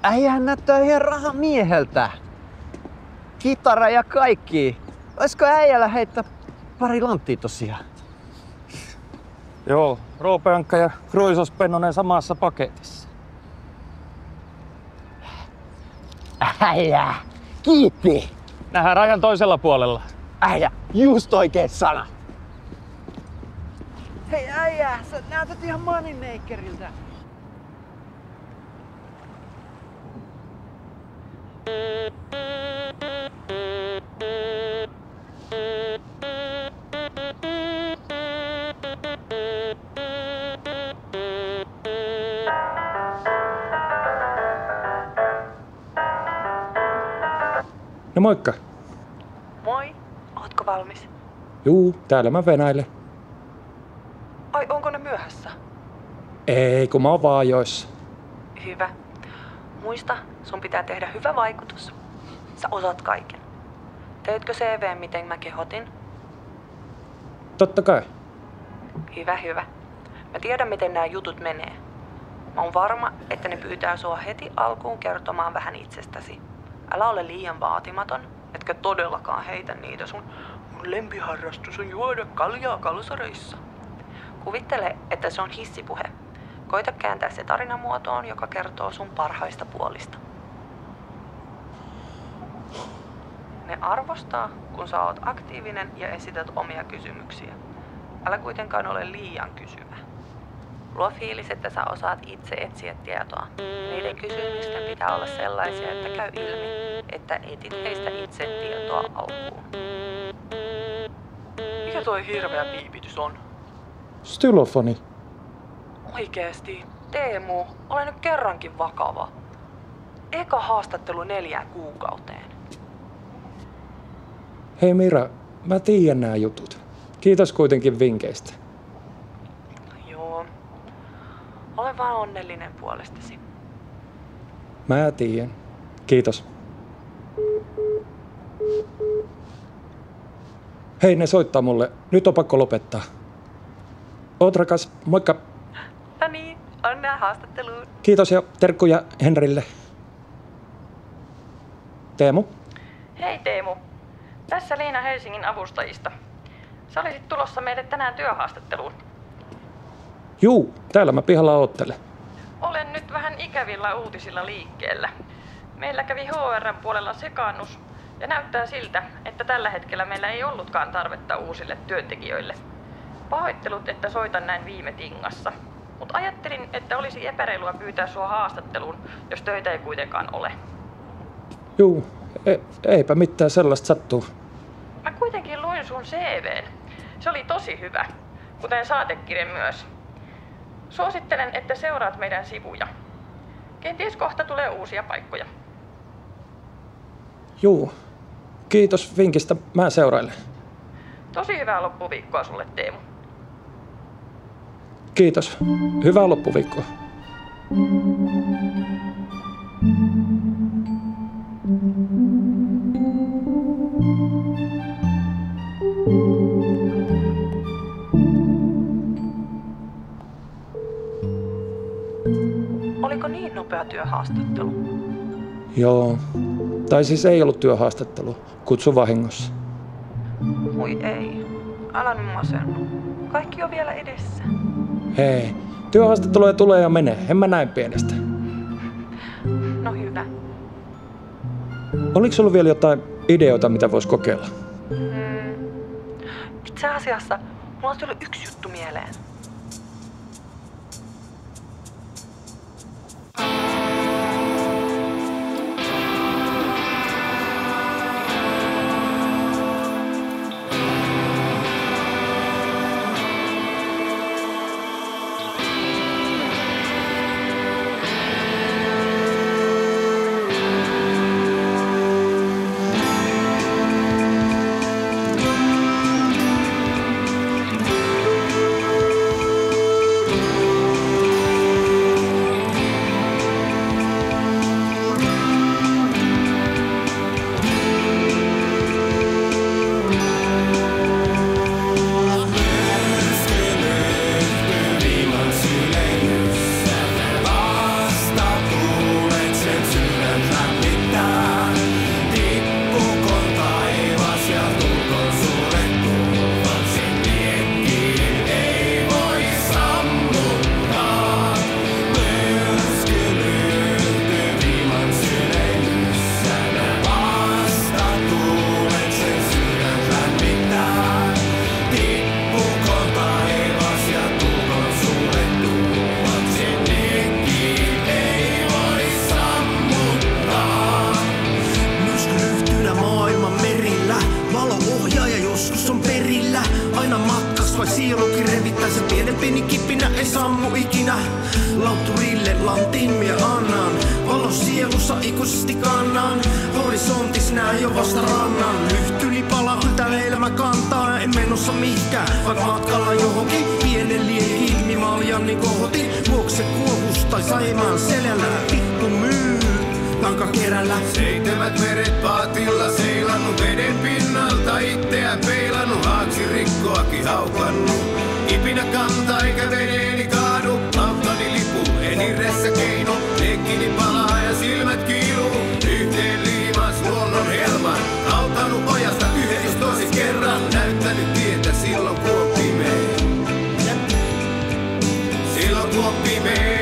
Äijähän näyttää ihan rahamieheltä. Kitara ja kaikki. Oisko äijällä heittää pari lanttia tosiaan? Joo, Roope Ankka ja Kruisos Pennonen samassa paketissa. Äijä, kiitti! Nähdään rajan toisella puolella. Äijä, just oikea sana. Hei äijä, sä näytät ihan moneymakeriltä. No moikka. Moi, ootko valmis? Juu, täällä mä venäilen. Ai, onko ne myöhässä? Ei, kun mä oon vaan ajoissa. Hyvä. Muista, sun pitää tehdä hyvä vaikutus. Sä osaat kaiken. Teitkö CV, miten mä kehotin? Totta kai. Hyvä. Mä tiedän, miten nämä jutut menee. Mä oon varma, että ne pyytää sua heti alkuun kertomaan vähän itsestäsi. Älä ole liian vaatimaton, etkä todellakaan heitä niitä mun lempiharrastus on juoda kaljaa kalsareissa. Kuvittele, että se on hissipuhe. Koita kääntää se tarinamuotoon, joka kertoo sun parhaista puolista. Ne arvostaa, kun sä oot aktiivinen ja esität omia kysymyksiä. Älä kuitenkaan ole liian kysyvä. Luo fiilis, että sä osaat itse etsiä tietoa. Niiden kysymysten pitää olla sellaisia, että käy ilmi, että etit heistä itse tietoa alkuun. Mikä toi hirveä piipitys on? Stylofoni. Oikeesti, Teemu, ole nyt kerrankin vakava. Eka haastattelu 4 kuukauteen. Hei Mira, mä tiedän nää jutut. Kiitos kuitenkin vinkkeistä. Joo. Olen vaan onnellinen puolestasi. Mä tiedän. Kiitos. Hei, ne soittaa mulle. Nyt on pakko lopettaa. Oot rakas, moikka. No niin, onnea haastatteluun. Kiitos ja terkkuja Henrille. Teemu? Hei Teemu, tässä Liina Helsingin avustajista. Sä olisit tulossa meille tänään työhaastatteluun. Juu, täällä mä pihalla oottelen. Olen nyt vähän ikävillä uutisilla liikkeellä. Meillä kävi HR:n puolella sekaannus ja näyttää siltä, että tällä hetkellä meillä ei ollutkaan tarvetta uusille työntekijöille. Pahoittelut, että soitan näin viime tingassa, mutta ajattelin, että olisi epäreilua pyytää sua haastatteluun, jos töitä ei kuitenkaan ole. Juu, eipä mitään sellaista sattuu. Mä kuitenkin luin sun CV:n. Se oli tosi hyvä, kuten saatekirje myös. Suosittelen, että seuraat meidän sivuja. Kenties kohta tulee uusia paikkoja. Juu, kiitos vinkistä, mä seurailen. Tosi hyvää loppuviikkoa sulle, Teemu. Kiitos, hyvää loppuviikkoa. Oliko niin nopea työhaastattelu? Joo, tai siis ei ollut työhaastattelu, kutsu vahingossa. Voi ei, älä nyt masennu. Kaikki on vielä edessä. Hei, työhaastatteluja tulee ja menee, en mä näin pienestä. No hyvä. Oliko sulla vielä jotain ideoita, mitä vois kokeilla? Itse asiassa mulla on tullut yksi juttu mieleen. sielukin revittää se pienempini kippinä ei sammu ikinä. Lautturille lantin mie annan, valon sielussa ikuisesti kannan. Horisontis näen jo vasta rannan, lyhtyni pala yltä elämä kantaa. En menossa mihkään, vaan matkalla johonkin pienen liekin. Mimaljanni kohotin, juokse kuohus tai Saimaan selällä. Vittu myy, tankakerällä. 7 meret paatilla seilannut veden pinnalta, itseä peilannut, haaksirikkoakin haukannut. Kipinä kantaa eikä veneeni kaadu, auttani lipu, eniressä keino. Lekkini palaa ja silmät kiiluu, yhteen liimas luonnon helman. Auttanut ojasta yhdessä toisin kerran, näyttänyt tietä silloin kun on pimeä. Silloin kun on pimeä.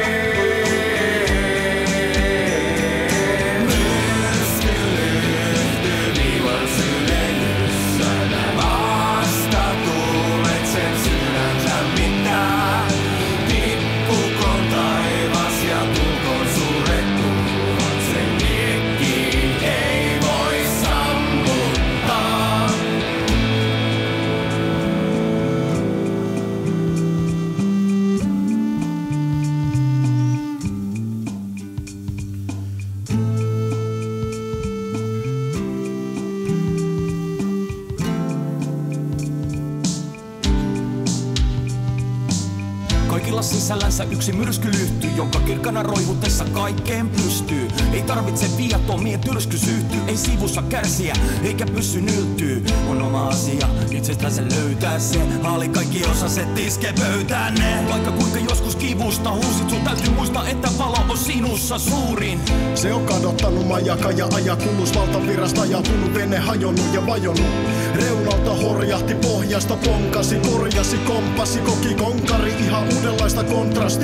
Sisällänsä yksi myrsky lyhtyy, jonka kirkana roihutessa kaikkeen pystyy. Ei tarvitse viatomien tyrsky syyhtyy, ei sivussa kärsiä eikä pyssy nyltyy. On oma asia, itsestä se löytää se. Haali kaikki osaset iske pöytään ne. Vaikka kuinka joskus kivusta huusit, sun täytyy muistaa, että valo on sinussa suurin. Se on kadottanut majaka ja ajakulus valtavirrasta ja punut vene hajonnut ja vajonnut. Reunalta horjahti, pohjasta ponkasi, korjasi, kompasi, koki konkari ihan uudenlaista kontrastia.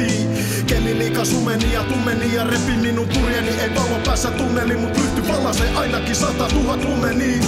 Keli liika sumeni ja tummeni ja repi minun purjeni. Ei valo päässä tunneli, mut lyhty valasee ainakin 100 000 lumeni.